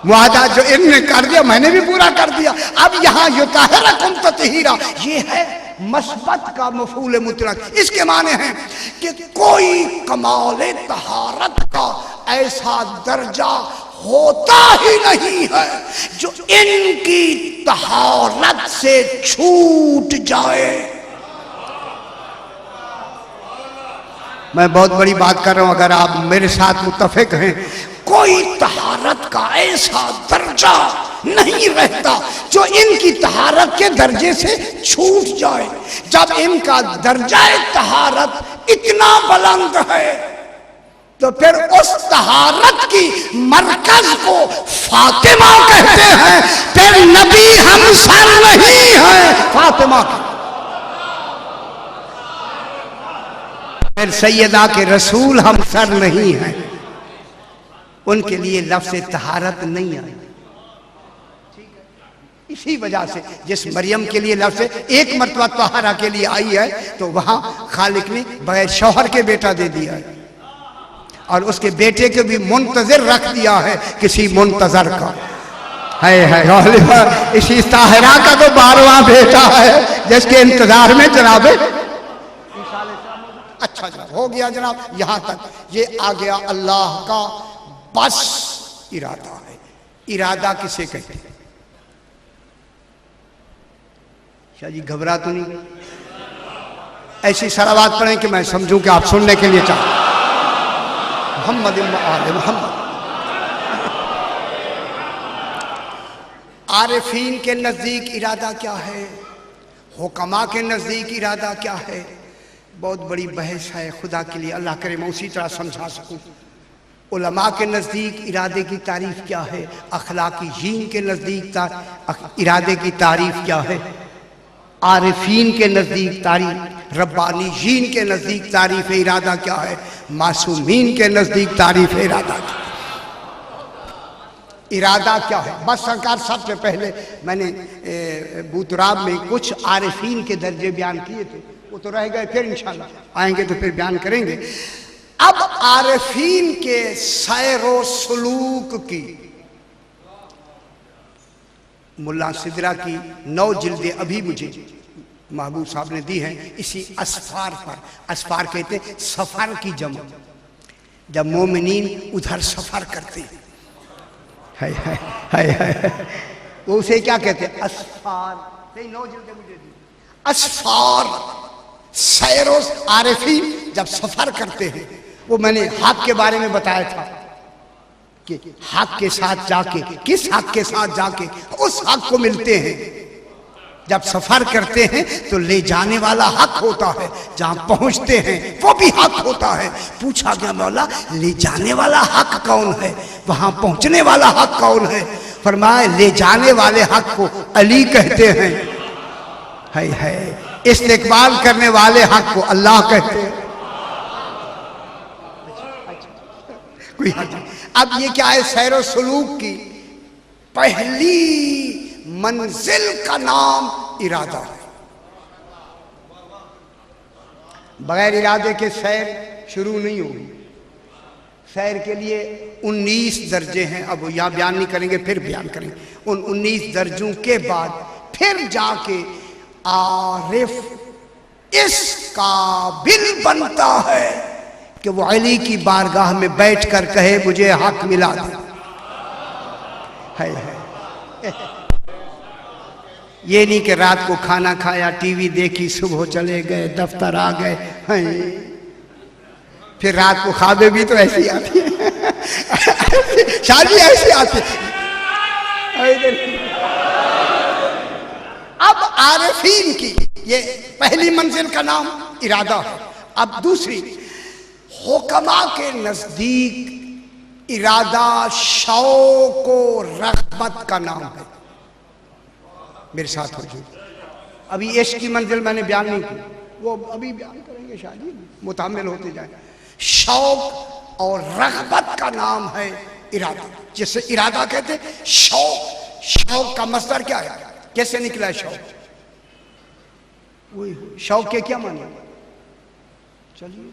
S1: मुआहदा जो इनने कर दिया मैंने भी पूरा कर दिया। अब यहाँ युताहिरकुम तत्हीरा, ये है मस्बत का मफूल मुतलक। इसके माने हैं कि कोई कमाल तहारत का ऐसा दर्जा होता ही नहीं है जो इनकी तहारत से छूट जाए। मैं बहुत बड़ी बात कर रहा हूं, अगर आप मेरे साथ मुत्तफिक हैं, कोई तहारत का ऐसा दर्जा नहीं रहता जो इनकी तहारत के दर्जे से छूट जाए। जब इनका दर्जा तहारत इतना बुलंद है तो फिर उस तहारत की मरकज को फातिमा कहते हैं, फिर नबी हम सर नहीं है फातिमा की, फिर सैयदा के रसूल हम सर नहीं हैं। उनके लिए लफ्ज़ तहारत नहीं आई। इसी वजह से जिस मरियम के लिए लफ्ज़ एक मरतबा तहारा के लिए आई है तो वहां खालिक ने बगैर शौहर के बेटा दे दिया है, और उसके बेटे को भी मुंतजर रख दिया है किसी मुंतजर का। है इसी ताहिरा का तो 12वां बेटा है जिसके इंतजार में जनाबे अच्छा जनाब हो गया जनाब। यहां तक ये आ गया अल्लाह का बस इरादा है। इरादा किसे कहते हैं? शाह जी घबरा तो नहीं? ऐसी सलावत पढ़ें कि मैं समझूं कि आप सुनने के लिए चाहते। मोहम्मद आले मोहम्मद। आरिफीन के नज़दीक इरादा क्या है, हुक्मा के नज़दीक इरादा क्या है, बहुत बड़ी बहस है। खुदा के लिए अल्लाह करे मैं उसी तरह समझा सकूं। उलमा के नज़दीक इरादे की तारीफ़ क्या है, अखलाकी जीन के नज़दीक इरादे की तारीफ़ क्या है, आरिफीन के नज़दीक तारीफ, रब्बानी जीन के नज़दीक तारीफ़ इरादा क्या है, मासूमीन के नज़दीक तारीफ़ इरादा क्या है। इरादा क्या है? बस सरकार सबसे पहले मैंने बूतराब में कुछ आरिफीन के दर्जे बयान किए थे, वो तो रह गए, फिर इंशाल्लाह आएंगे तो फिर बयान करेंगे। अब आरिफीन के सैरो सलूक की मुल्ला सिदरा की 9 जिल्दें अभी मुझे महबूब साहब ने दी हैं इसी असफार पर। असफार कहते हैं सफर की जमा, जब मोमिनीन उधर सफर करते हैं। है वो उसे क्या कहते हैं? असफार। 9 जिल्दें मुझे दी। असफार सैरो आरिफीन जब सफर करते हैं, वो मैंने हक के बारे में बताया था कि हक के साथ जाके, किस हक के साथ जाके उस हक को मिलते हैं। जब सफर करते हैं तो ले जाने वाला हक होता है, जहां पहुंचते हैं वो भी हक होता है। पूछा गया मौला ले जाने वाला हक कौन है, वहां पहुंचने वाला हक कौन है? फरमाया ले जाने वाले हक को अली कहते हैं, है इस्तेकबाल करने वाले हक को अल्लाह कहते हैं। कोई अब ये क्या है? सैरो सलूक की पहली मंजिल का नाम इरादा है। बगैर इरादे के सैर शुरू नहीं होगी। सैर के लिए 19 दर्जे हैं, अब वो यहाँ बयान नहीं करेंगे, फिर बयान करेंगे। उन 19 दर्जों के बाद फिर जाके आरिफ इस काबिल बनता है कि वो अली की बारगाह में बैठकर कहे मुझे हक मिला दे। है। ये नहीं कि रात को खाना खाया, टीवी देखी, सुबह चले गए, दफ्तर आ गए, फिर रात को ख्वाबें भी तो ऐसी आती है। शादी ऐसी आती है। अब आरिफीन की ये पहली मंजिल का नाम इरादा है। अब दूसरी, हुक्मा के नजदीक इरादा शौक और रग़बत का नाम है। मेरे साथ हो जी। अभी इश्क की मंजिल मैंने बयान नहीं की, वो अभी बयान करेंगे, शादी में मुतामिल होते जाए। शौक और रग़बत का नाम है इरादा, जिसे इरादा कहते हैं। शौक, शौक का मसदर क्या है, कैसे निकला है शौक? वही शौक के क्या माने? चलिए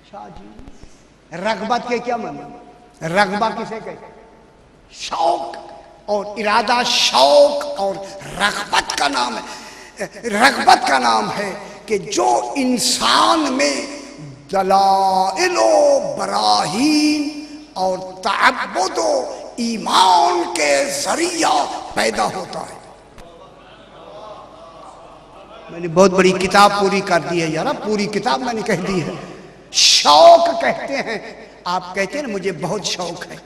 S1: शादी। रग़बत के क्या माने? रग़बा किसे कहते? शौक और इरादा शौक और रग़बत का नाम है। रग़बत का नाम है कि जो इंसान में दलाइलो बराहीन और तअब्बुदो ईमान के जरिया पैदा होता है। मैंने बहुत बड़ी किताब पूरी कर दी है यार, पूरी किताब मैंने कह दी है। शौक कहते हैं, आप कहते हैं ना मुझे बहुत शौक है,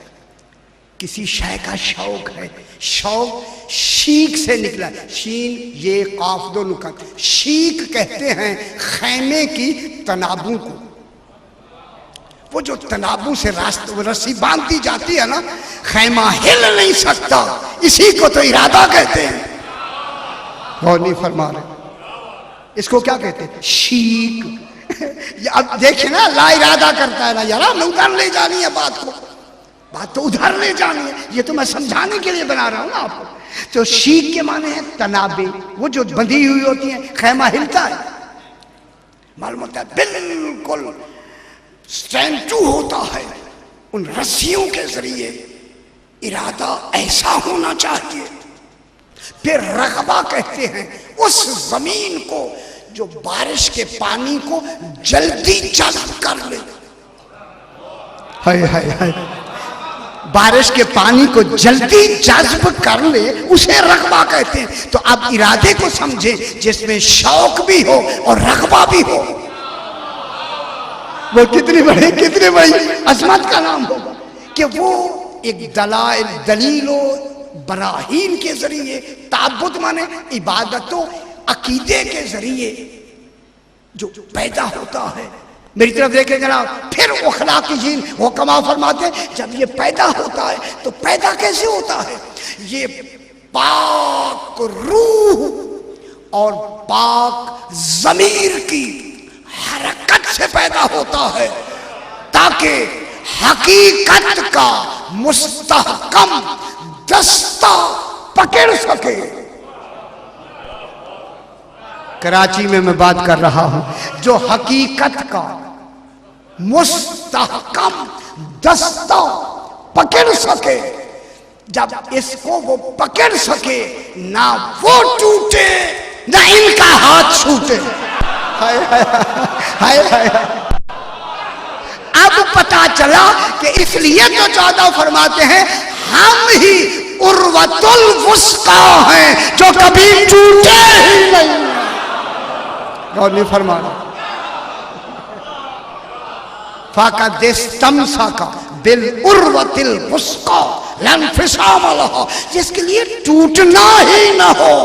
S1: किसी शय का शौक है। शौक शीख से निकला, शीन ये काफ दो नुकत। शीख कहते हैं खैमे की तनाबू को, वो जो तनाबू से रस्सी बांधती जाती है ना, खैमा हिल नहीं सकता, इसी को तो इरादा कहते हैं। और नहीं फरमा रहे, इसको क्या कहते हैं? शीख। अब देखिए ना, ला इरादा करता है ना यार, हमें उधर ले जानी है बात को, बात तो उधर ले जानी है, ये तो मैं समझाने के लिए बना रहा हूं ना आपको। तो शीख के माने हैं तनाबे, वो जो बंधी हुई होती है, खैमा हिलता है, मालूम होता है बिल्कुल स्टैंड टू होता है उन रस्सियों के जरिए। इरादा ऐसा होना चाहिए। फिर रग़बा कहते हैं उस जमीन को जो बारिश के पानी को जल्दी जज़्ब कर ले। हाय हाय हाय, बारिश के पानी को जल्दी जज़्ब कर ले, उसे रग़बा कहते हैं। तो आप इरादे को समझे जिसमें शौक भी हो और रग़बा भी हो, वो कितनी बड़ी अजमत का नाम होगा कि वो एक दलीलो बराहीन के जरिए, ताबुत माने इबादतों अकीदे के जरिए जो पैदा होता है। मेरी तरफ देखे जनाब, फिर अखलाकी जीन वो कमा फरमाते हैं, जब ये पैदा होता है तो पैदा कैसे होता है? ये पाक रूह और पाक ज़मीर की हरकत से पैदा होता है, ताकि हकीकत का मुस्तहकम दस्ता पकड़ सके। कराची में मैं बात कर रहा हूं, जो हकीकत का मुस्तहकम दस्ता पकड़ सके, जब इसको वो पकड़ सके, ना वो टूटे ना इनका हाथ छूटे। हाय हाय हाय हाय। अब पता चला कि इसलिए तो ज्यादा फरमाते हैं हम ही उर्वतुल वुस्का हैं जो कभी टूटे ही नहीं। और नहीं फरमाना फाका बिल उर्वतिल वुस्का लन फिसाम लहा, जिसके लिए टूटना ही ना हो।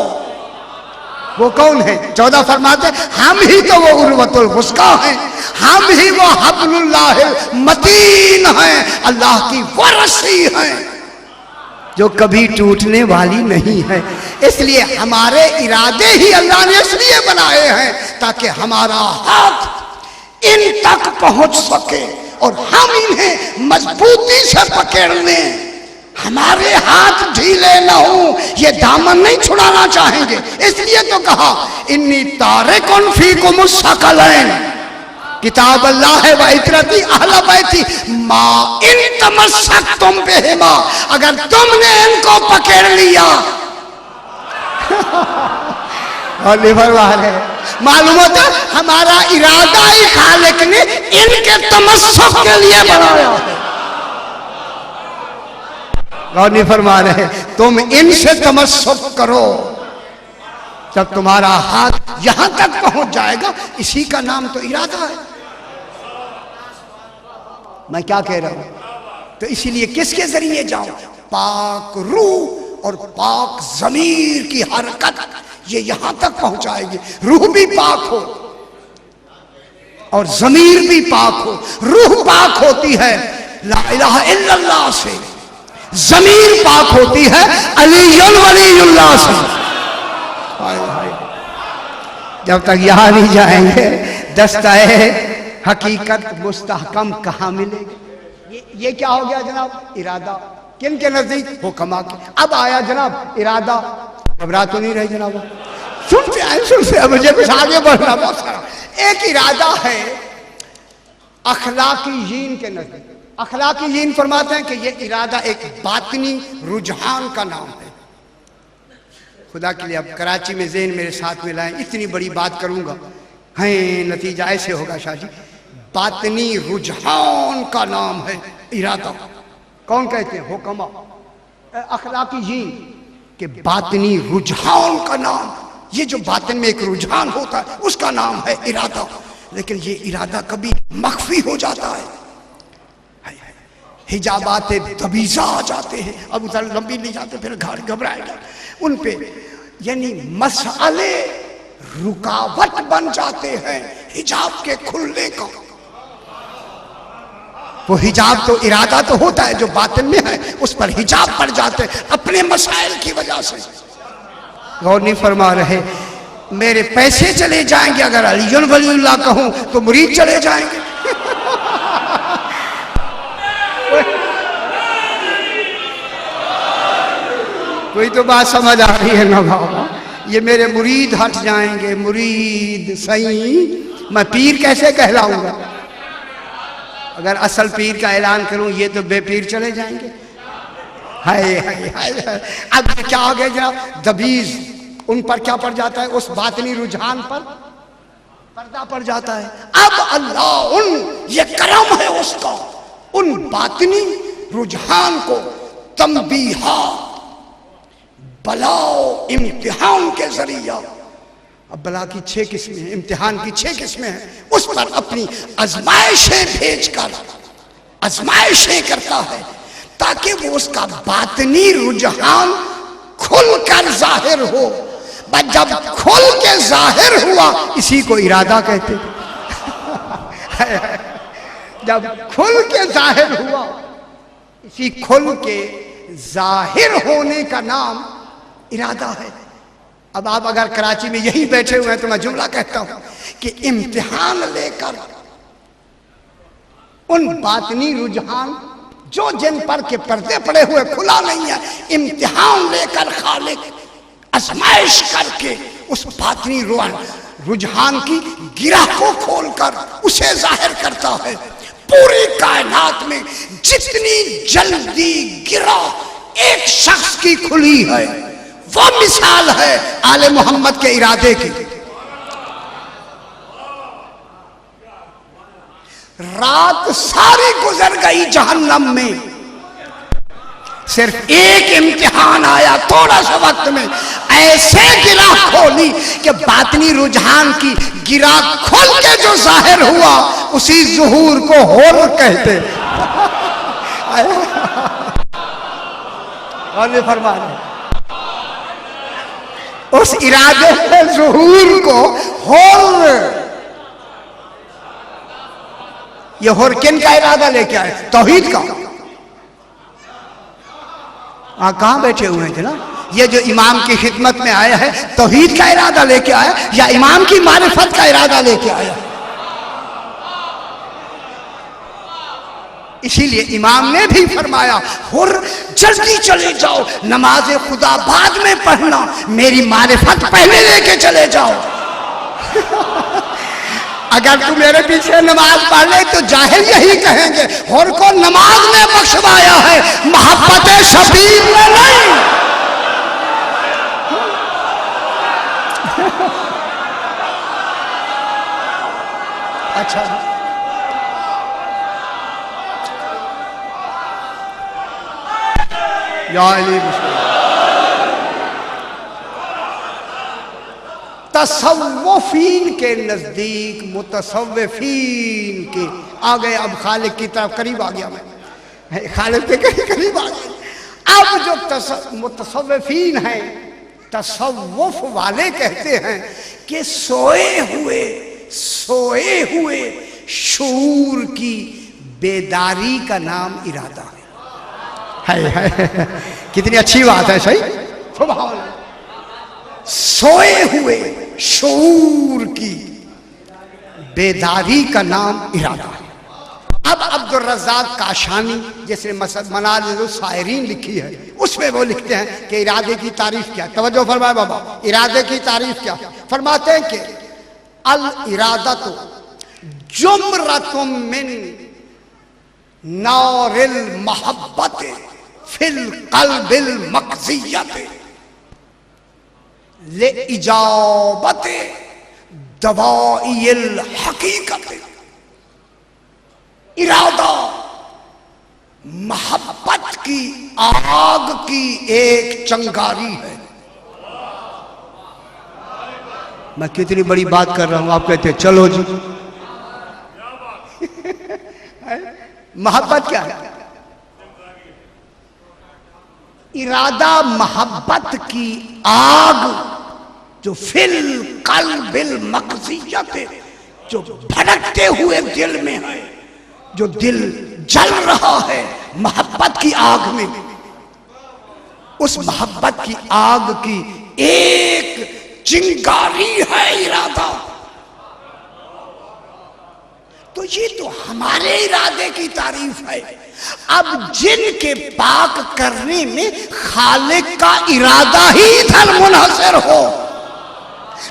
S1: वो कौन है? 14 फरमाते हम ही तो वो उर्वतुल वुस्का हैं, हम ही वो हब्लुल्लाहिल मतीन हैं, अल्लाह की वो रस्सी हैं जो कभी टूटने वाली नहीं है। इसलिए हमारे इरादे ही अल्लाह ने इसलिए बनाए हैं ताकि हमारा हाथ इन तक पहुंच सके और हम इन्हें मजबूती से पकड़ लें। हमारे हाथ ढीले न हो, ये दामन नहीं छुड़ाना चाहेंगे। इसलिए तो कहा इन्नी तारिकुन फीकुम सकलैन, किताब अल्लाह है व इतरती अहले बैती मा इन तमस्सकतुम बिहिमा, अगर तुमने इनको पकड़ लिया और निफर वाले मालूम होता हमारा इरादा ही खालिक ने इनके तमस्सुक के लिए बनाया है। और नहीं फरमा रहे तुम इनसे तमस्सुक करो, जब तुम्हारा हाथ यहां तक पहुंच जाएगा, इसी का नाम तो इरादा है। मैं क्या कह रहा हूं? तो इसीलिए किसके जरिए जाओ? पाक रूह और पाक जमीर की हरकत ये यहां तक पहुंचाएगी। रूह भी पाक हो और जमीर भी पाक हो। रूह पाक होती है ला इलाहा इल्लल्लाह से, जमीर पाक होती है अलीयुल वलीयुल्लाह से। जब तक यहां नहीं जाएंगे दस्ताए हकीकत मुस्तहकम कहां मिलेगी? ये क्या हो गया जनाब? इरादा किन के नजदीक? हुक्मा के। अब आया जनाब इरादा। घबरा तो नहीं रहे जनाब? सुनते आए सुनते, मुझे कुछ आगे बढ़ना बहुत सारा। एक इरादा है अखलाकी जीन के नजदीक। अखलाकी जीन फरमाते हैं कि ये इरादा एक बातनी रुझान का नाम है। खुदा के लिए अब कराची में ज़हन मेरे साथ में लाएं, इतनी बड़ी बात करूंगा है, नतीजा ऐसे होगा शाह जी। बातनी रुझान का नाम है इरादा। कौन कहते हैं? हुक्मा, अखलाकी जीन के बातनी रुझान का नाम। ये जो बातिन में एक रुझान होता है उसका नाम है इरादा। लेकिन ये इरादा कभी मख्फी हो जाता है, हिजाबात दबीजा आ जाते हैं। अब उधर लंबी नहीं जाते, फिर घर घबराएगा उन पे, यानी मसले रुकावट बन जाते हैं हिजाब के खुलने का। वो हिजाब तो इरादा तो होता है जो बातिन में है, उस पर हिजाब पड़ जाते हैं अपने मसाइल की वजह से। गौर नहीं फरमा रहे? मेरे पैसे चले जाएंगे अगर अलीयुल वलीयुल्लाह कहूं तो मुरीद चले जाएंगे। कोई तो बात समझ आ रही है ना बाबा? ये मेरे मुरीद हट जाएंगे। मुरीद सही, मैं पीर कैसे कहलाऊंगा? अगर असल पीर का ऐलान करूं ये तो बेपीर चले जाएंगे। हाय हाय हाय। अब क्या हो गया जनाब? दबीज उन पर क्या पड़ जाता है? उस बातनी रुझान पर पर्दा पड़ जाता है। अब अल्लाह उन, ये करम है उसका, उन बातनी रुझान को तंबीहा, बलाओ इम्तिहान के जरिया। अब बला की 6 किस्में हैं, इम्तिहान की 6 किस्में हैं, उस पर अपनी आजमाइशें भेजकर आजमाइशें करता है ताकि वो उसका बातनी रुझान खुलकर जाहिर हो। बस जब खुल के जाहिर हुआ, इसी को इरादा कहते हैं। जब खुल के जाहिर हुआ, इसी खुल के जाहिर होने का नाम इरादा है। अब आप अगर कराची में यही बैठे हुए हैं तो मैं जुमला कहता हूं कि इम्तिहान लेकर उन बातनी रुझान जो जिन पर के पर्दे पड़े हुए खुला नहीं है, इम्तिहान लेकर खालिक आजमाइश करके उस बातनी रुझान की गिरह को खोलकर उसे जाहिर करता है। पूरी कायनात में जितनी जल्दी गिरह एक शख्स की खुली है, वो मिसाल है आले मोहम्मद के इरादे की। रात सारी गुजर गई जहन्नम में, सिर्फ एक इम्तिहान आया थोड़ा सा वक्त में, ऐसे गिरा खोली कि बातनी रुझान की गिरा खोल के जो जाहिर हुआ उसी ज़ुहूर को होर कहते। और फरमा रहे उस इरादे के ज़ुहूर को होर। ये होर किन का इरादा लेके आए? तौहीद का। कहां बैठे हुए थे ना? ये जो इमाम की खिदमत में आया है तौहीद का इरादा लेके आया या इमाम की मारिफत का इरादा लेके आया? इसीलिए इमाम ने भी फरमाया, हुर जल्दी चले जाओ, नमाज खुदा बाद में पढ़ना, मेरी मारिफत पहले लेके चले जाओ। अगर तू मेरे पीछे नमाज पढ़ ले तो जाहिल यही कहेंगे, हुर को नमाज में बख्शवाया है, मोहब्बत शबीब में नहीं। अच्छा, तसव्वुफीन के नजदीक मुतसव्विफीन के आ गए। अब खालिक की तरफ करीब आ गया, मैं खालिक के करीब आ गया। अब जो मुतसव्विफीन हैं, तसव्वुफ वाले कहते हैं कि सोए हुए शूर की बेदारी का नाम इरादा है। कितनी अच्छी बात है, सही। सुभान अल्लाह। सोए हुए शूर की बेदारी का नाम इरादा है। अब अब्दुल रज़्ज़ाक़ काशानी जैसे मनाज़िरुस सायरीन लिखी है, उसमें वो लिखते हैं कि इरादे की तारीफ क्या। तवज्जो फरमाए बाबा, इरादे की तारीफ क्या। फरमाते हैं कि अल इरादतु जुमरतुम मिन नारिल महब्बत फिल क़ल्बिल मक़ज़ियत ले इजाबत दवाइल हकीकत। इरादा मोहब्बत की आग की एक चिंगारी है। मैं कितनी बड़ी बात कर रहा हूं, आप कहते हैं चलो जी। मोहब्बत क्या है? इरादा मोहब्बत की आग जो फिल क़ल्बिल मक़ज़ियत, जो भड़कते हुए दिल में है, जो दिल जल रहा है मोहब्बत की आग में, उस मोहब्बत की आग की एक चिंगारी है इरादा। तो ये तो हमारे इरादे की तारीफ है। अब जिनके पाक करने में खालिक का इरादा ही इधर मुनहसर हो,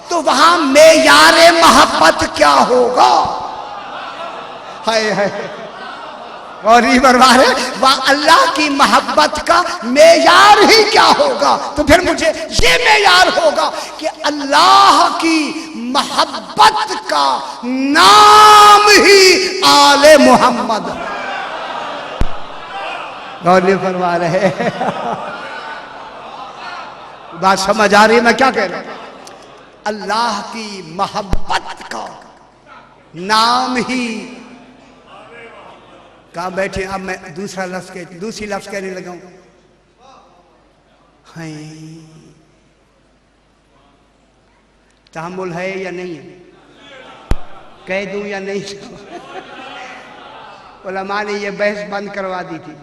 S1: तो वहां मेयारे मोहब्बत क्या होगा? है और ये बर्बाद है, वह अल्लाह की मोहब्बत का मेयार ही क्या होगा? तो फिर मुझे ये मेयार होगा कि अल्लाह की मोहब्बत का नाम ही आले मोहम्मद। गौर फरमा रहे, बात समझ आ रही है मैं क्या कह रहा हूं? अल्लाह की मोहब्बत का नाम ही। कहाँ बैठे? अब मैं दूसरी लफ्ज कहने लगा हूं। तहम्मुल है या नहीं है? कह दूं या नहीं? उलमा ने ये बहस बंद करवा दी थी।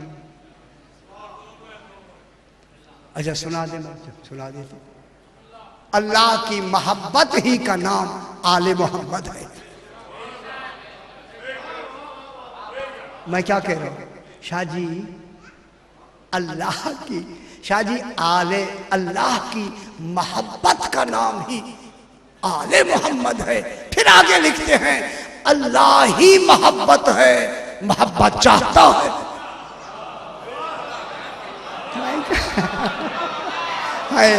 S1: अच्छा सुना दे, सुना देते। अल्लाह की मोहब्बत ही का नाम आले मोहम्मद है। मैं क्या कह रहा हूं? शाहजी अल्लाह की, शाहजी आले अल्लाह की मोहब्बत का नाम ही आले मोहम्मद है। फिर आगे लिखते हैं अल्लाह ही मोहब्बत है, मोहब्बत चाहता है। हाय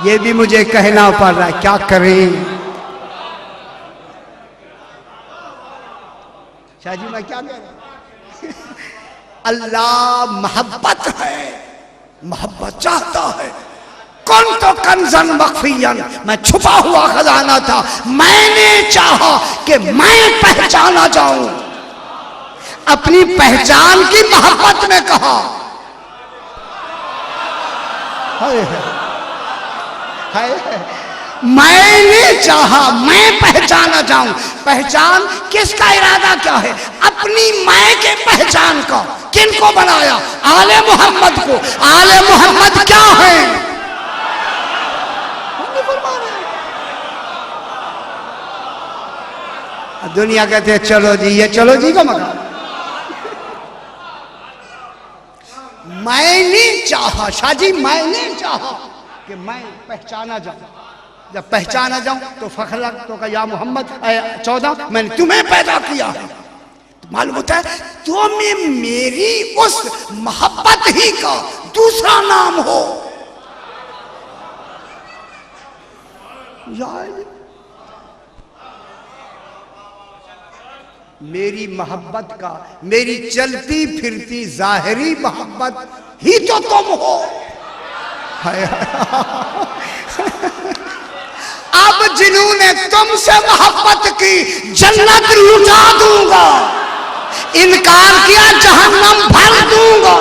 S1: ये भी मुझे कहना पड़ रहा है, क्या करें? शाहजी मैं क्या कह रहा हूं? अल्लाह मोहब्बत है, मोहब्बत चाहता है। कौन तो कंजन मख्फियन, मैं छुपा हुआ खजाना था, मैंने चाहा कि मैं पहचाना जाऊं। अपनी पहचान की मोहब्बत में कहा। मैंने चाहा मैं पहचाना जाऊं। पहचान किसका इरादा क्या है? अपनी मैं के पहचान का। किनको बनाया? आले मोहम्मद को। आले मोहम्मद क्या है? दुनिया कहते हैं चलो जी, ये चलो जी का मकान। मैंने चाहा, शाहजी मैंने चाहा कि मैं पहचाना जाऊं। जब पहचाना जाऊं तो फखर तो का या मोहम्मद 14 मैंने तुम्हें पैदा किया है। तो मालूम होता है तुम्हें मेरी उस मोहब्बत ही का दूसरा नाम हो। मेरी मोहब्बत का, मेरी चलती फिरती जाहिरी मोहब्बत ही तो तुम हो। अब जिन्होंने तुमसे मोहब्बत की जन्नत लुटा दूंगा, इनकार किया जहन्नम भर दूंगा।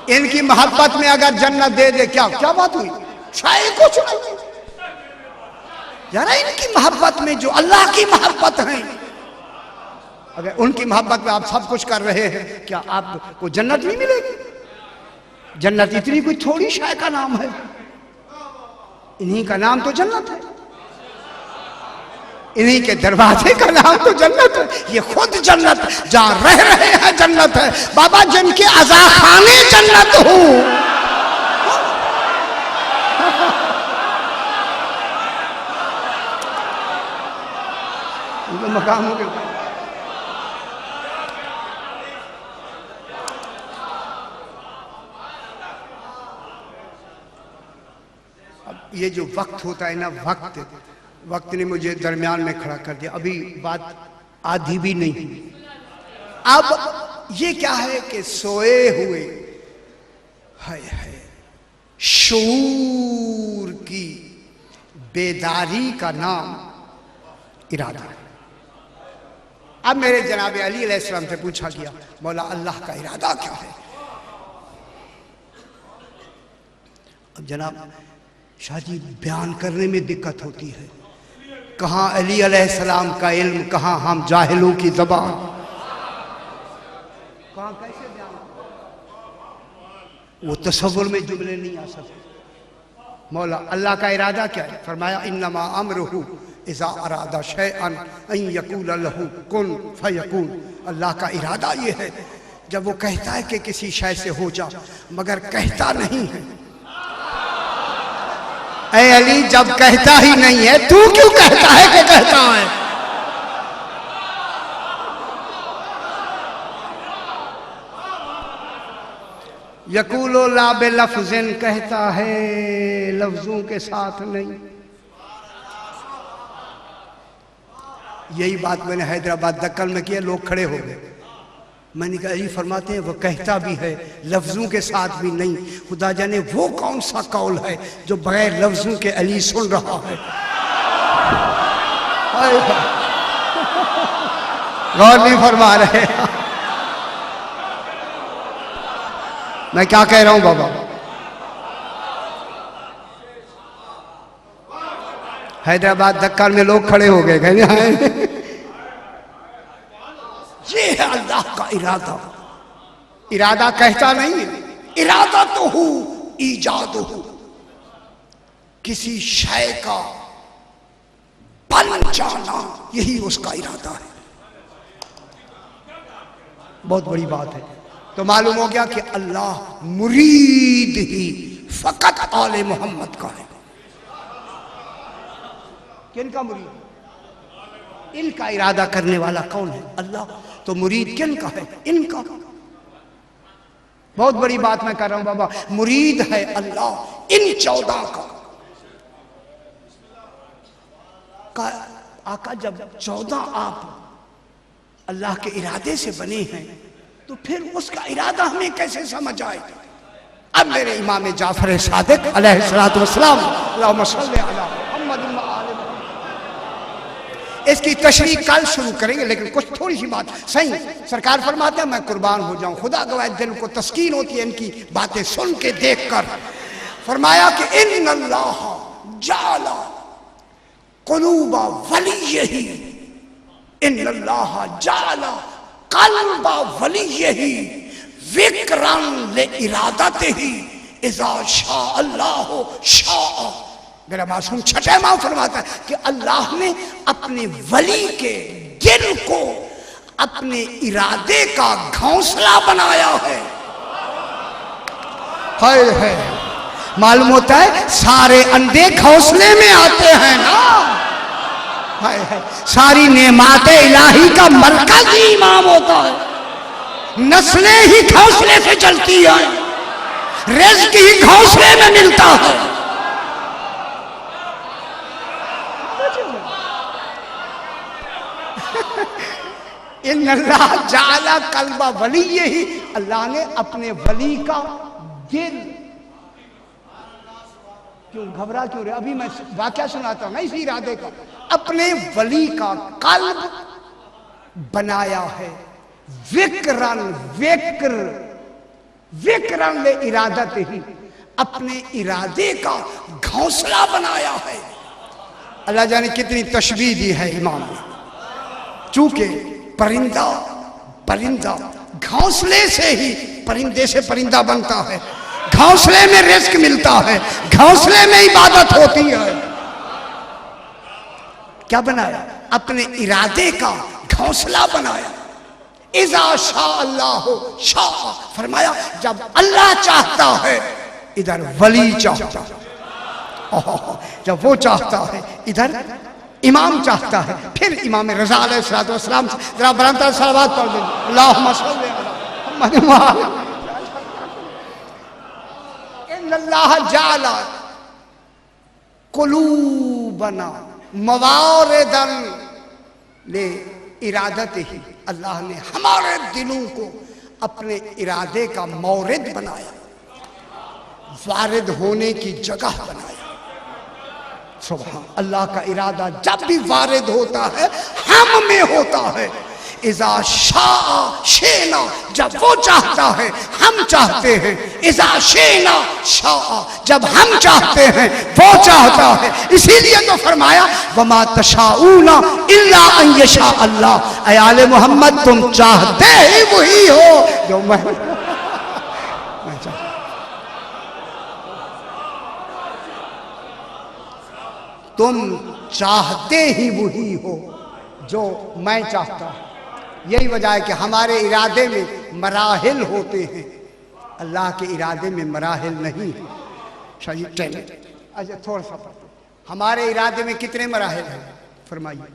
S1: इनकी मोहब्बत में अगर जन्नत दे दे, क्या क्या बात हुई? शायद कुछ नहीं। जरा इनकी मोहब्बत में जो अल्लाह की मोहब्बत है, अगर उनकी मोहब्बत में आप सब कुछ कर रहे हैं, क्या आपको जन्नत नहीं मिलेगी? जन्नत इतनी कोई थोड़ी शाय का नाम है, इन्हीं का नाम तो जन्नत है, इन्हीं के दरवाजे का नाम तो जन्नत है। ये खुद जन्नत, जहां रह रहे हैं जन्नत है। बाबा जिनके अज़ाखाने जन्नत हो, उनके मकामों के ये जो वक्त होता है ना, वक्त ने मुझे दरमियान में खड़ा कर दिया। अभी बात आधी भी नहीं हुई। अब ये क्या है कि सोए हुए है शऊर की बेदारी का नाम इरादा है। अब मेरे जनाब अली अलैहिस्सलाम से पूछा गया, मौला अल्लाह का इरादा क्या है? अब जनाब शाह जी बयान करने में दिक्कत होती है। कहाँ अली अलैहिस्सलाम का इल्म, कहाँ हम जाहिलों की ज़बान, कहाँ कैसे बयान, वो तसव्वुर में जुमले नहीं आ सकते। मौला अल्लाह का इरादा क्या है? फरमाया इन्नमा अमरुहु इज़ा अरादा शैअन अन यक़ूल लहू कुन फयकून। अल्लाह का इरादा ये है जब वो कहता है कि किसी शय से हो जा, मगर कहता नहीं है। ऐ अली, जब कहता ही नहीं है, तू क्यों कहता है कि कहता है? यकूलो ला बिलफ्ज़िन, कहता है लफ्जों के साथ नहीं। यही बात मैंने हैदराबाद दक्कन में किया, लोग खड़े हो गए। मैंने कहा अली फरमाते हैं वो कहता भी है लफ्जों के साथ भी नहीं। खुदा जाने वो कौन सा कौल है जो बगैर लफ्जों के अली सुन रहा है। गौर नहीं फरमा रहे। मैं क्या कह रहा हूं बाबा? हैदराबाद दक्कन में लोग खड़े हो गए, कहने ये है अल्लाह का इरादा। इरादा कहता नहीं है, इरादा तो हो ईजाद हो, किसी शय का बन जाना, यही उसका इरादा है। बहुत बड़ी बात है। तो मालूम हो गया कि अल्लाह मुरीद ही फकत आले मोहम्मद का है। किनका मुरीद? इनका इरादा करने वाला कौन है? अल्लाह। तो मुरीद किन का है? इनका। बहुत बड़ी बात मैं कर रहा हूं बाबा। मुरीद है अल्लाह इन 14 का आका। जब 14 आप अल्लाह के इरादे से बने हैं, तो फिर उसका इरादा हमें कैसे समझ आए? अब मेरे इमाम जाफर सादिक अलैहिस्सलातु वस्सलाम, अल्लाहुम्मा सल्लि अला मुहम्मद व आले मुहम्मद, इसकी तशरीह कल शुरू करेंगे, लेकिन कुछ थोड़ी सी बात। सही सरकार फरमाते हैं मैं कुर्बान हो जाऊं, खुदा गवाह दिल को तस्कीन होती है इनकी बातें सुन के देख कर। फरमाया कि इन्नल्लाह जाला कुलूबा वलियही, इन्नल्लाह जाला कल्बा वलियही विक्रम ले इरादतिही इज़ा शा अल्लाह शा। मेरा मासूम छठे माह फरमाता है कि अल्लाह ने अपने वली के दिल को अपने इरादे का घोंसला बनाया है। हाय हाय, मालूम होता है सारे अंडे घोंसले में आते हैं ना। हाय हाय, सारी नेमाते इलाही का मरकज ही इमाम होता है। नस्लें ही घोंसले से चलती हैं, रिज़्क ही घोंसले में मिलता है। इन्नल्लाह जाला कल्बा वली, ही अल्लाह ने अपने वली का दिल, क्यों घबरा क्यों रहे? अभी मैं वाक्या सुनाता हूं ना इसी इरादे का। अपने वली का कल्ब बनाया है विक्रन, विक्रन ले इरादत ही, अपने इरादे का घोंसला बनाया है। अल्लाह जाने कितनी तशबीह दी है इमाम ने। चूंकि परिंदा घोंसले से ही, परिंदे से परिंदा बनता है, घोंसले में रिस्क मिलता है, घोंसले में इबादत होती है। क्या बनाया? अपने इरादे का घोंसला बनाया। इज़ा शाअ अल्लाह शाअ, फरमाया जब अल्लाह चाहता है इधर वली चाहता है, जब वो चाहता है इधर इमाम चाहता है। फिर इमाम रज़ा अलैहिस्सलाम जरा बराबर सलावत पढ़ दें, अल्लाहुम्मा सल्लि अला मुहम्मद। इन्नल्लाह जाला कुलूबना मवारिदन ले इरादत ही, अल्लाह ने हमारे दिलों को अपने इरादे का मौरिद बनाया, वारिद होने की जगह बनाया। सुभान अल्लाह का इरादा जब भी वारिद होता है हम में होता है। इज़ा शाअ शेना, जब वो चाहता है हम चाहते हैं। इज़ा शेना शाअ, जब हम चाहते हैं वो चाहता है। इसीलिए तो फरमाया वमा तशाऊना इल्ला अन यशा अल्लाह। ऐ आले मोहम्मद तुम चाहते ही वही हो जो मैं चाहता। तुम चाहते ही वही हो जो मैं चाहता हूं। यही वजह है कि हमारे इरादे में मराहिल होते हैं, अल्लाह के इरादे में मराहिल नहीं है। शायद चले अच्छा थोड़ा सा पढ़ते, हमारे इरादे में कितने मराहिल हैं फरमाइए।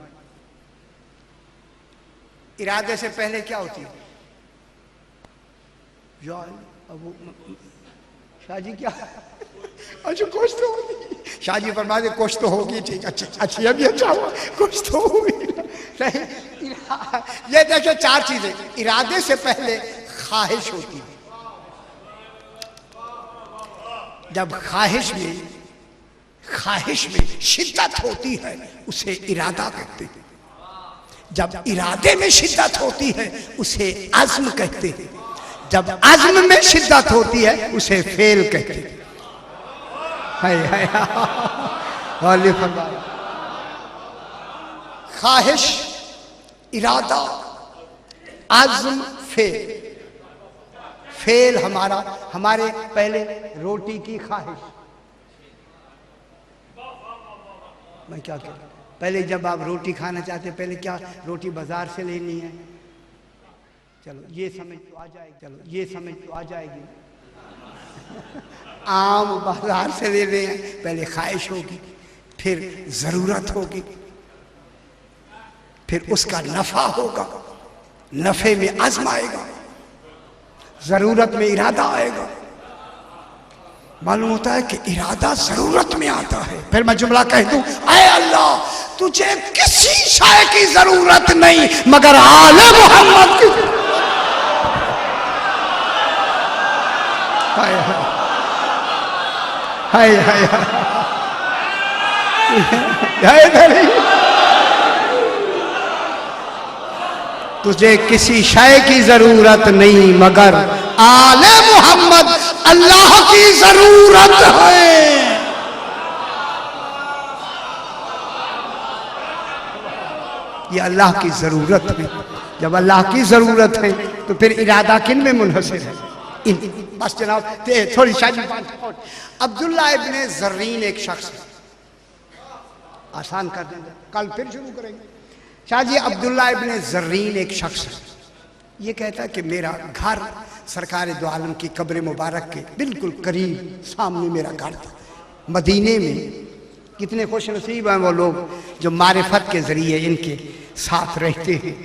S1: इरादे से पहले क्या होती है? शाहजी क्या? अच्छा कुछ तो होगी, शाहजी फरमा दे कुछ तो होगी। ठीक, अच्छा अच्छी, अभी अच्छा हुआ, कुछ तो होगी। ये देखो चार चीजें। इरादे से पहले ख्वाहिश होती है। जब ख्वाहिश में शिद्दत होती है उसे इरादा कहते हैं। जब इरादे में शिद्दत होती है उसे अज़्म कहते हैं। जब अज़्म में शिद्दत होती है उसे फेल कहते हैं। ख्वाहिश, इरादा, अज़्म, फेल हमारे पहले रोटी की ख्वाहिश। मैं क्या कहूँ, पहले जब आप रोटी खाना चाहते पहले क्या रोटी बाजार से लेनी है, चलो ये समझ तो आ जाएगी, चलो ये समझ तो आ जाएगी। आम बाजार से ले रहे हैं, पहले ख्वाहिश होगी, फिर जरूरत होगी, फिर उसका नफा होगा, नफे में अज़्म आएगा, जरूरत में इरादा आएगा। मालूम होता है कि इरादा जरूरत में आता है। फिर मैं जुमला कह दूं, ऐ अल्लाह तुझे किसी शय की जरूरत नहीं मगर आले मोहम्मद की। हाय हाय हाय हाय, तुझे किसी शय की जरूरत नहीं मगर आले मोहम्मद अल्लाह की जरूरत है। ये अल्लाह की जरूरत है। जब अल्लाह की जरूरत है तो फिर इरादा किन में मुनहसर है? बस जनाब थोड़ी शादी बात। अब्दुल्ला इब्ने ज़र्रीन एक शख्स, आसान कर देंगे, कल फिर शुरू करेंगे। शाहजी अब्दुल्ला इब्ने ज़र्रीन एक शख्स, ये कहता है कि मेरा घर सरकार दो आलम की कब्र मुबारक के बिल्कुल करीब सामने मेरा घर था मदीने में। कितने खुश नसीब हैं वो लोग जो मारिफत के ज़रिए इनके साथ रहते हैं।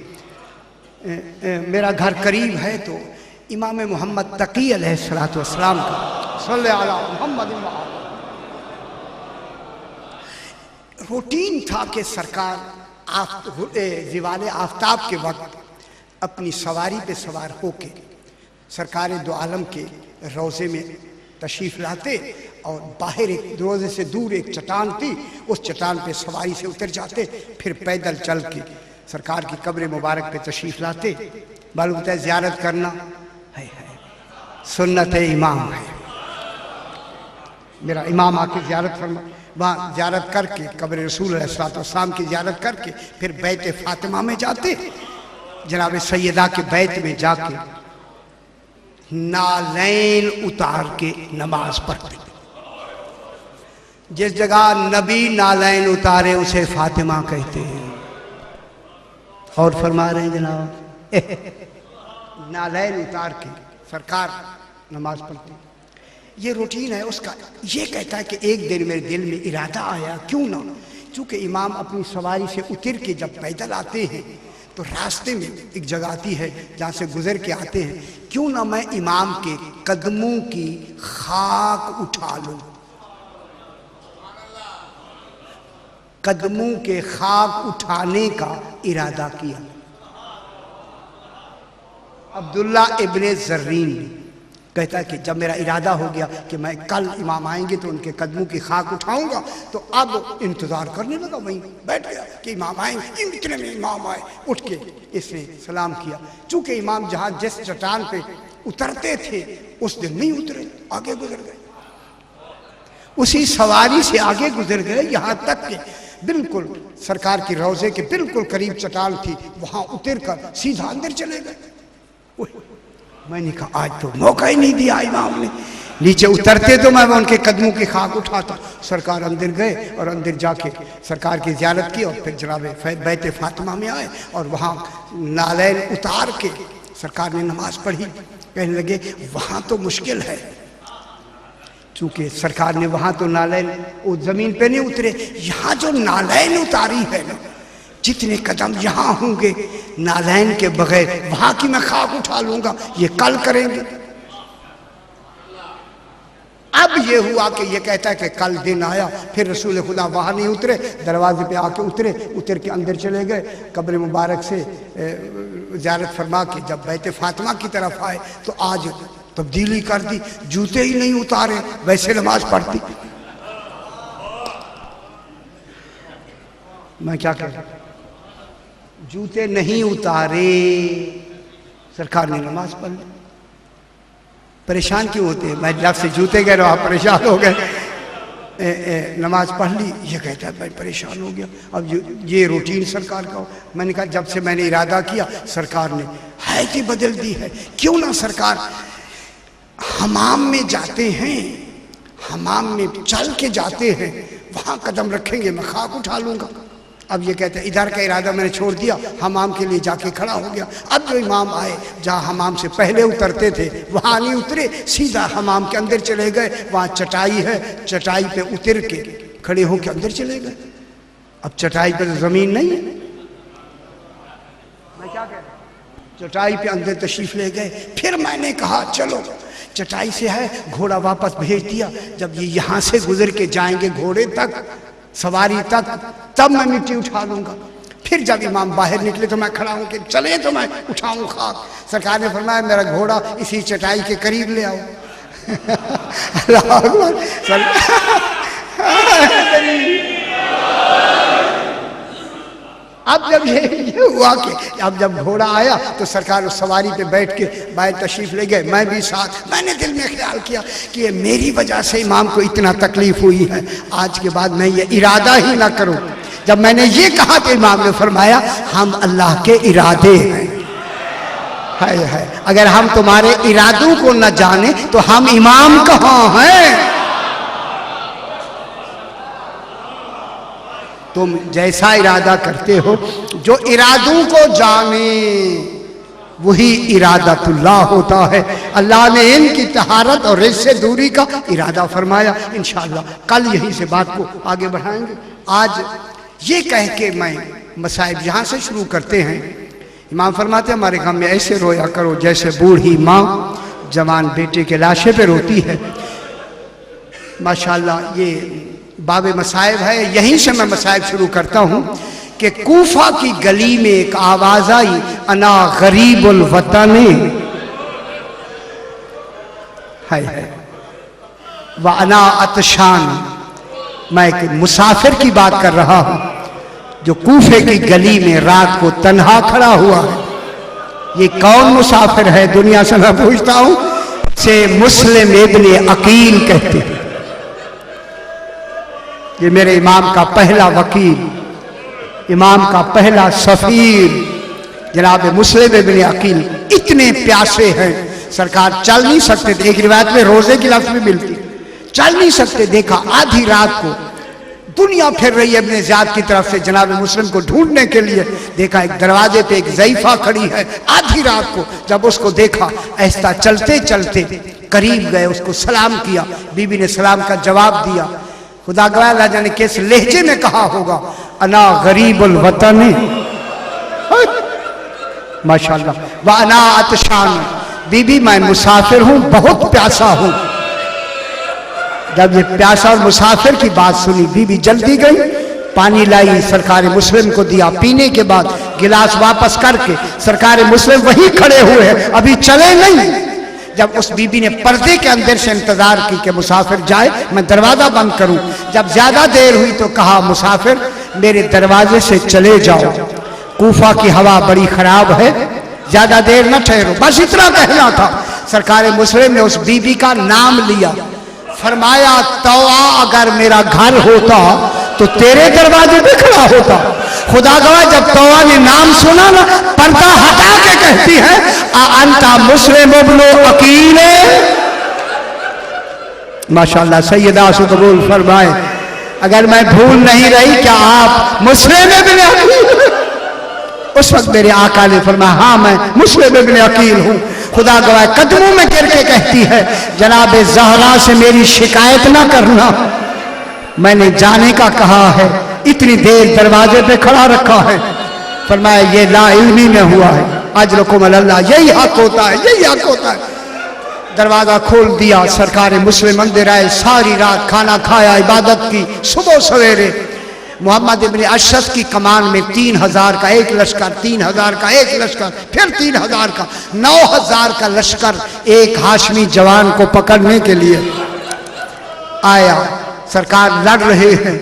S1: मेरा घर करीब है तो इमाम मोहम्मद तकी अलैहिस्सलातु वस्सलाम का सल्लल्लाहु अलैहि मोहम्मद रूटीन था कि सरकार ज़िवाले आफ्ताब के वक्त अपनी सवारी पे सवार होके सरकार दो आलम के रोज़े में तशरीफ़ लाते और बाहर एक रोज़े से दूर एक चट्टान थी, उस चट्टान पे सवारी से उतर जाते, फिर पैदल चल के सरकार की कब्र मुबारक पे तशरीफ़ लाते। मालूम होता है ज़ियारत करना है सुन्नत इमाम है। मेरा इमाम आके ज़ियारत फरमा, वहाँ ज़ियारत करके कब्र रसूल अलैहिस्सलाम की ज़ियारत करके फिर बैत फ़ातिमा में जाते, जनाब सैयदा के बैत में जाके नालैन उतार के नमाज पढ़ते। जिस जगह नबी नालैन उतारे उसे फातिमा कहते हैं। और फरमा रहे हैं जनाब नालैन उतार के सरकार नमाज पढ़ती। ये रूटीन है उसका। ये कहता है कि एक दिन मेरे दिल में इरादा आया, क्यों ना, चूँकि इमाम अपनी सवारी से उतर के जब पैदल आते हैं तो रास्ते में एक जगह आती है जहाँ से गुजर के आते हैं, क्यों ना मैं इमाम के कदमों की खाक उठा लूँ। कदमों के खाक उठाने का इरादा किया। अब्दुल्ला इब्ने ज़र्रीन कहता है कि जब मेरा इरादा हो गया कि मैं कल इमाम आएंगे तो उनके कदमों की खाक उठाऊंगा, तो अब इंतज़ार करने लगा, वहीं बैठ गया कि इमाम आएंगे। इतने में इमाम आए, उठ के इसने सलाम किया। चूँकि इमाम जहाँ जिस चट्टान पे उतरते थे उस दिन नहीं उतरे, आगे गुजर गए, उसी सवारी से आगे गुजर गए, यहाँ तक कि बिल्कुल सरकार की रोज़े के बिल्कुल करीब चट्टान थी, वहाँ उतर कर सीधा अंदर चले गए। मैंने कहा आज तो मौका ही नहीं दिया इमाम ने, नीचे उतरते तो मैं उनके कदमों की खाक उठाता। सरकार अंदर गए और अंदर जाके सरकार की ज़ियारत की और फिर जनाब बैत फ़ातिमा में आए और वहाँ नालैन उतार के सरकार ने नमाज पढ़ी। कहने लगे वहाँ तो मुश्किल है, चूँकि सरकार ने वहाँ तो नालैन वो ज़मीन पे नहीं उतरे, यहाँ जो नालैन उतारी है ना, जितने कदम यहाँ होंगे नालैन के बगैर वहाँ की मैं खाक उठा लूँगा, ये कल करेंगे। अब ये हुआ कि ये कहता है कि कल दिन आया, फिर रसूल खुदा वहाँ नहीं उतरे, दरवाजे पे आके उतरे, उतर के अंदर चले गए। कब्र मुबारक से ज़ियारत फरमा के जब बैत फ़ातिमा की तरफ आए तो आज तब्दीली कर दी, जूते ही नहीं उतारे, वैसे नमाज पढ़ती। मैं क्या कह रहा, जूते नहीं उतारे, सरकार ने नमाज पढ़ ली। परेशान क्यों होते हैं? मैं लफ्ज़ से जूते कह रहा हूँ, आप परेशान हो गए। नमाज पढ़ ली, ये कहता है भाई परेशान हो गया। अब ये रूटीन सरकार का हो। मैंने कहा जब से मैंने इरादा किया सरकार ने हैत ही बदल दी है। क्यों ना सरकार हमाम में जाते हैं, हमाम में चल के जाते हैं, वहाँ कदम रखेंगे, मैं खाक उठा लूँगा। अब ये कहते हैं इधर का इरादा मैंने छोड़ दिया, हमाम के लिए जाके खड़ा हो गया। अब जो इमाम आए, जहाँ हमाम से पहले उतरते थे वहाँ नहीं उतरे, सीधा हमाम के अंदर चले गए। वहाँ चटाई है, चटाई पे उतर के खड़े होकर अंदर चले गए। अब चटाई पे तो ज़मीन नहीं है, मैं क्या कह रहा हूँ, चटाई पे अंदर तशरीफ़ ले गए। फिर मैंने कहा चलो, चटाई से है घोड़ा वापस भेज दिया। जब ये यहाँ से गुजर के जाएंगे घोड़े तक, सवारी तक, तब मैं मिट्टी उठा लूँगा। फिर जब इमाम बाहर निकले तो मैं खड़ा हूँ कि चले तो मैं उठाऊँ खाक। सरकार ने फरमाया मेरा घोड़ा इसी चटाई के करीब ले आओ। अल्लाह अकबर। अब जब ये हुआ कि अब जब घोड़ा आया तो सरकार उस सवारी पे बैठ के बाहर तशरीफ़ ले गए, मैं भी साथ। मैंने दिल में ख्याल किया कि ये मेरी वजह से इमाम को इतना तकलीफ़ हुई है, आज के बाद मैं ये इरादा ही ना करूं। जब मैंने ये कहा तो इमाम ने फरमाया हम अल्लाह के इरादे हैं। है अगर हम तुम्हारे इरादों को न जाने तो हम इमाम कहाँ हैं। तुम जैसा इरादा करते हो, जो इरादों को जाने वही इरादतुल्लाह होता है। अल्लाह ने इनकी तहारत और रिज़्क़ से दूरी का इरादा फरमाया। इंशाअल्लाह कल यहीं से बात को आगे बढ़ाएंगे। आज ये कह के मैं मसाइब यहाँ से शुरू करते हैं। इमाम फरमाते हैं हमारे घर में ऐसे रोया करो जैसे बूढ़ी माँ जवान बेटे के लाशे पे रोती है। माशाअल्लाह ये बाब मसाइब है, यहीं से मैं मसाइब शुरू करता हूं कि कूफा की गली में एक आवाज आई, अना गरीबुल वतन है व अना अतशान। मैं एक मुसाफिर की बात कर रहा हूं जो कूफे की गली में रात को तन्हा खड़ा हुआ है। ये कौन मुसाफिर है दुनिया से मैं पूछता हूं। से मुस्लिम इब्ने अकील कहते हैं। ये मेरे इमाम का पहला वकील, इमाम का पहला सफीर जनाब मुस्लिम इब्ने अकील। इतने प्यासे हैं सरकार, चल नहीं सकते थे। एक रिवायत में रोजे की लफ्ज भी मिलती, चल नहीं सकते। देखा आधी रात को दुनिया फिर रही है इब्ने ज़ियाद की तरफ से जनाब मुस्लिम को ढूंढने के लिए। देखा एक दरवाजे पे एक ज़ईफा खड़ी है आधी रात को। जब उसको देखा ऐसा चलते चलते करीब गए, उसको सलाम किया। बीबी ने सलाम का जवाब दिया। खुदा गवाह अल्लाह जाने किस लहजे में कहा होगा, अना गरीबुल वतन माशाअल्लाह व अना अतशान। बीबी मैं मुसाफिर हूं, बहुत प्यासा हूं। जब ये प्यासा और मुसाफिर की बात सुनी बीबी जल्दी गई, पानी लाई, सरकार मुस्लिम को दिया। पीने के बाद गिलास वापस करके सरकार मुस्लिम वहीं खड़े हुए हैं, अभी चले नहीं। जब उस बीबी ने पर्दे के अंदर से इंतजार की कि मुसाफिर जाए, मैं दरवाजा बंद करूं। जब ज्यादा देर हुई तो कहा, मुसाफिर मेरे दरवाजे से चले जाओ, कूफा की हवा बड़ी खराब है, ज्यादा देर न ठहरो। बस इतना कहना था। सरकार मुस्लिम ने उस बीबी का नाम लिया, फरमाया तवा अगर मेरा घर होता तो तेरे दरवाजे पे खड़ा होता। खुदा गवाह जब तवा ने नाम सुना ना, पर्दा हटा के कहती है, अंता मुस्लिम इब्ने अकील। माशाअल्लाह सैयदा से कबूल फरमाए। अगर मैं भूल नहीं रही क्या आप मुस्लिम इब्ने अकील? उस वक्त मेरे आका ने फरमाया, हाँ मैं मुस्लिम इब्ने अकील हूं। खुदा गवाह कदमों में गिर के कहती है, जनाब ज़हरा से मेरी शिकायत ना करना, मैंने जाने का कहा है, इतनी देर दरवाजे पे खड़ा रखा है। फरमाया ये लाइल्मी में हुआ है, अजरकुम अल्लाह, यही हक होता है, यही हक होता है। दरवाजा खोल दिया, सरकार मुस्लिम अंदर आए, सारी रात खाना खाया, इबादत की। सुबह सवेरे मोहम्मद इब्ने अशद की कमान में 3000 का एक लश्कर, 3000 का एक लश्कर, फिर 3000 का, 9000 का लश्कर एक हाशमी जवान को पकड़ने के लिए आया। सरकार लड़ रहे हैं,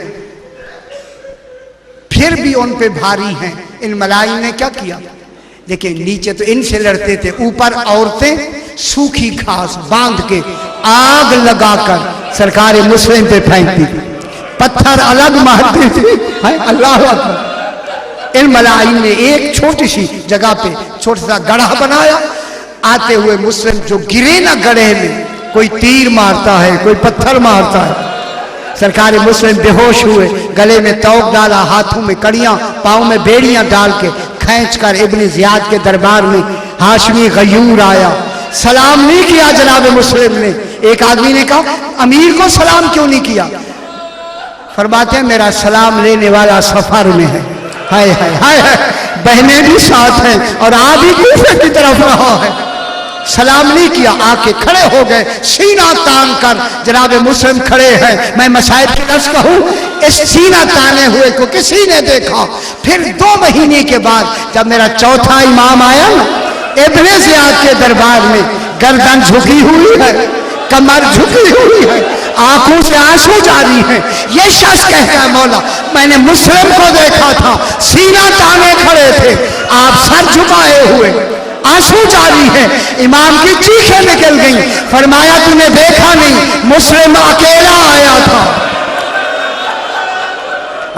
S1: फिर भी उन पे भारी हैं। इन मलाइन ने क्या किया देखिए, नीचे तो इनसे लड़ते थे, ऊपर औरतें सूखी घास बांध के आग लगाकर सरकार मुस्लिम पे फेंकती थी, पत्थर अलग मारती थी। अल्लाह अकबर। इन मलाइन ने एक छोटी सी जगह पे छोटा सा गढ़ा बनाया। आते हुए मुस्लिम जो गिरे ना गढ़े में, कोई तीर मारता है, कोई पत्थर मारता है। सरकार मुस्लिम बेहोश हुए, गले में तौक डाला, हाथों में कड़ियां, पाँव में बेड़ियां डाल के खींचकर इब्ने ज़ियाद के दरबार में हाशमी गयूर आया। सलाम नहीं किया जनाब मुस्लिम ने। एक आदमी ने कहा, अमीर को सलाम क्यों नहीं किया? फरमाते हैं मेरा सलाम लेने वाला सफर में है। हाय हाय हाय, बहनें भी साथ हैं और आदि कूफे की तरफ रहा है। सलाम नहीं किया, आके खड़े हो गए, सीना तान कर जनाब मुस्लिम खड़े हैं। मैं मसाइब की दर्स कहूं, इस सीना ताने हुए को किसी ने देखा। फिर 2 महीने के बाद जब मेरा चौथा इमाम आया ना इब्ने ज़ियाद के दरबार में, गर्दन झुकी हुई है, कमर झुकी हुई है, आंखों से आंसू जारी है। ये शख्स कहता है, मौला मैंने मुस्लिम को देखा था, सीना ताने खड़े थे, आप सर झुकाए हुए, आंसू जारी है। इमाम की चीखें निकल गई। फरमाया तूने देखा नहीं, मुस्लिम अकेला आया था।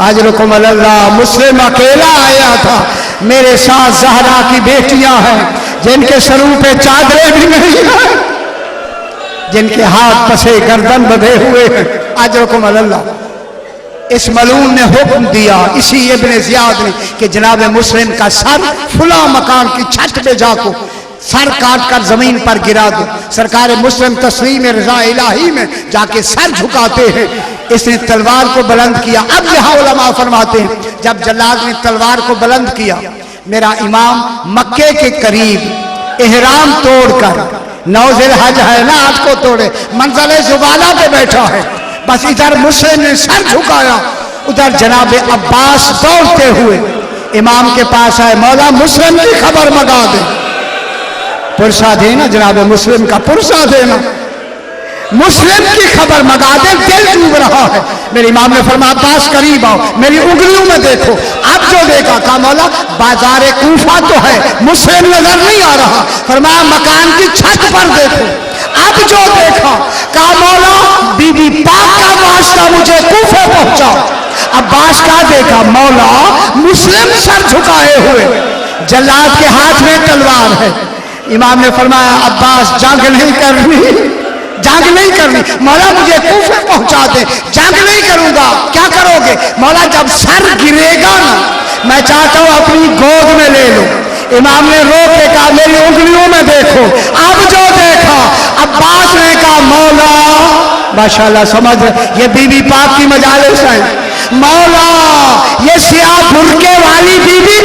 S1: अजरकुम अल्लाह, मुस्लिम अकेला आया था। मेरे साथ ज़हरा की बेटियां हैं जिनके सरों पे चादरें भी नहीं है, जिनके हाथ पसे गर्दन बंधे हुए हैं। अजरकुम अल्लाह। इस मलून ने हुक्म दिया, इसी इब्ने ज़ियाद ने, कि जनाब मुस्लिम का सर फुला मकान की छत पे जाको सर काट कर जमीन पर गिरा दो। सरकार मुस्लिम तस्लीम रज़ा इलाही में जाके सर झुकाते हैं। इसने तलवार को बुलंद किया। अब यहाँ उलमा फरमाते हैं, जब जल्लाद ने तलवार को बुलंद किया, मेरा इमाम मक्के के करीब इहराम तोड़कर, 9 ज़िलहज है ना, आज को तोड़े, मंज़िल ज़ुबाला पे बैठा है, बस इधर मुस्लिम ने सर झुकाया, उधर जनाब अब्बास दौड़ते हुए इमाम के पास आए। मौला मुस्लिम की खबर मंगा दे। पुरसा देना जनाब मुस्लिम का, पुरसा देना, मुस्लिम की खबर मंगा दे, दिल डूब रहा है। मेरे इमाम ने फरमाया अब्बास करीब आओ, मेरी उंगलियों में देखो। अब जो देखा, कहा मौला बाजार कूफा तो है, मुस्लिम नजर नहीं आ रहा। फरमाया मकान की छत पर देखो। अब जो देखा, कहा मौला बीबी पाक का वास्ता मुझे कूफे पहुंचाओ। अब्बास का देखा, मौला मुस्लिम सर झुकाए हुए, जल्लाद के हाथ में तलवार है। इमाम ने फरमाया अब्बास जंग नहीं करनी, जंग नहीं करनी। मौला मुझे कूफे पहुंचा दे, जंग नहीं करूंगा। क्या करोगे? मौला जब सर गिरेगा ना, मैं चाहता हूं अपनी गोद में ले लो। इमाम ने रो के कहा मेरी उंगलियों में देखो। अब जो देखा, अब्बास ने कहा मौला, माशाल्लाह समझ ये बीबी पाक की मजालिस है। मौला ये सियाह बुरके वाली बीबी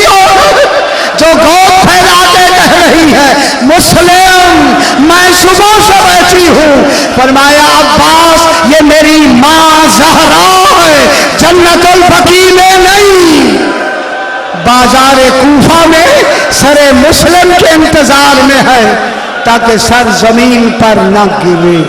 S1: जो गोद फैलाते कह रही है मुस्लिम मैं सुबह से बैठी हूँ। फरमाया अब्बास ये मेरी माँ ज़हरा है, जन्नतुल बकी में नहीं, बाजार कूफा में सरे मुस्लिम के इंतजार में है, ताकि सर जमीन पर न गिरे।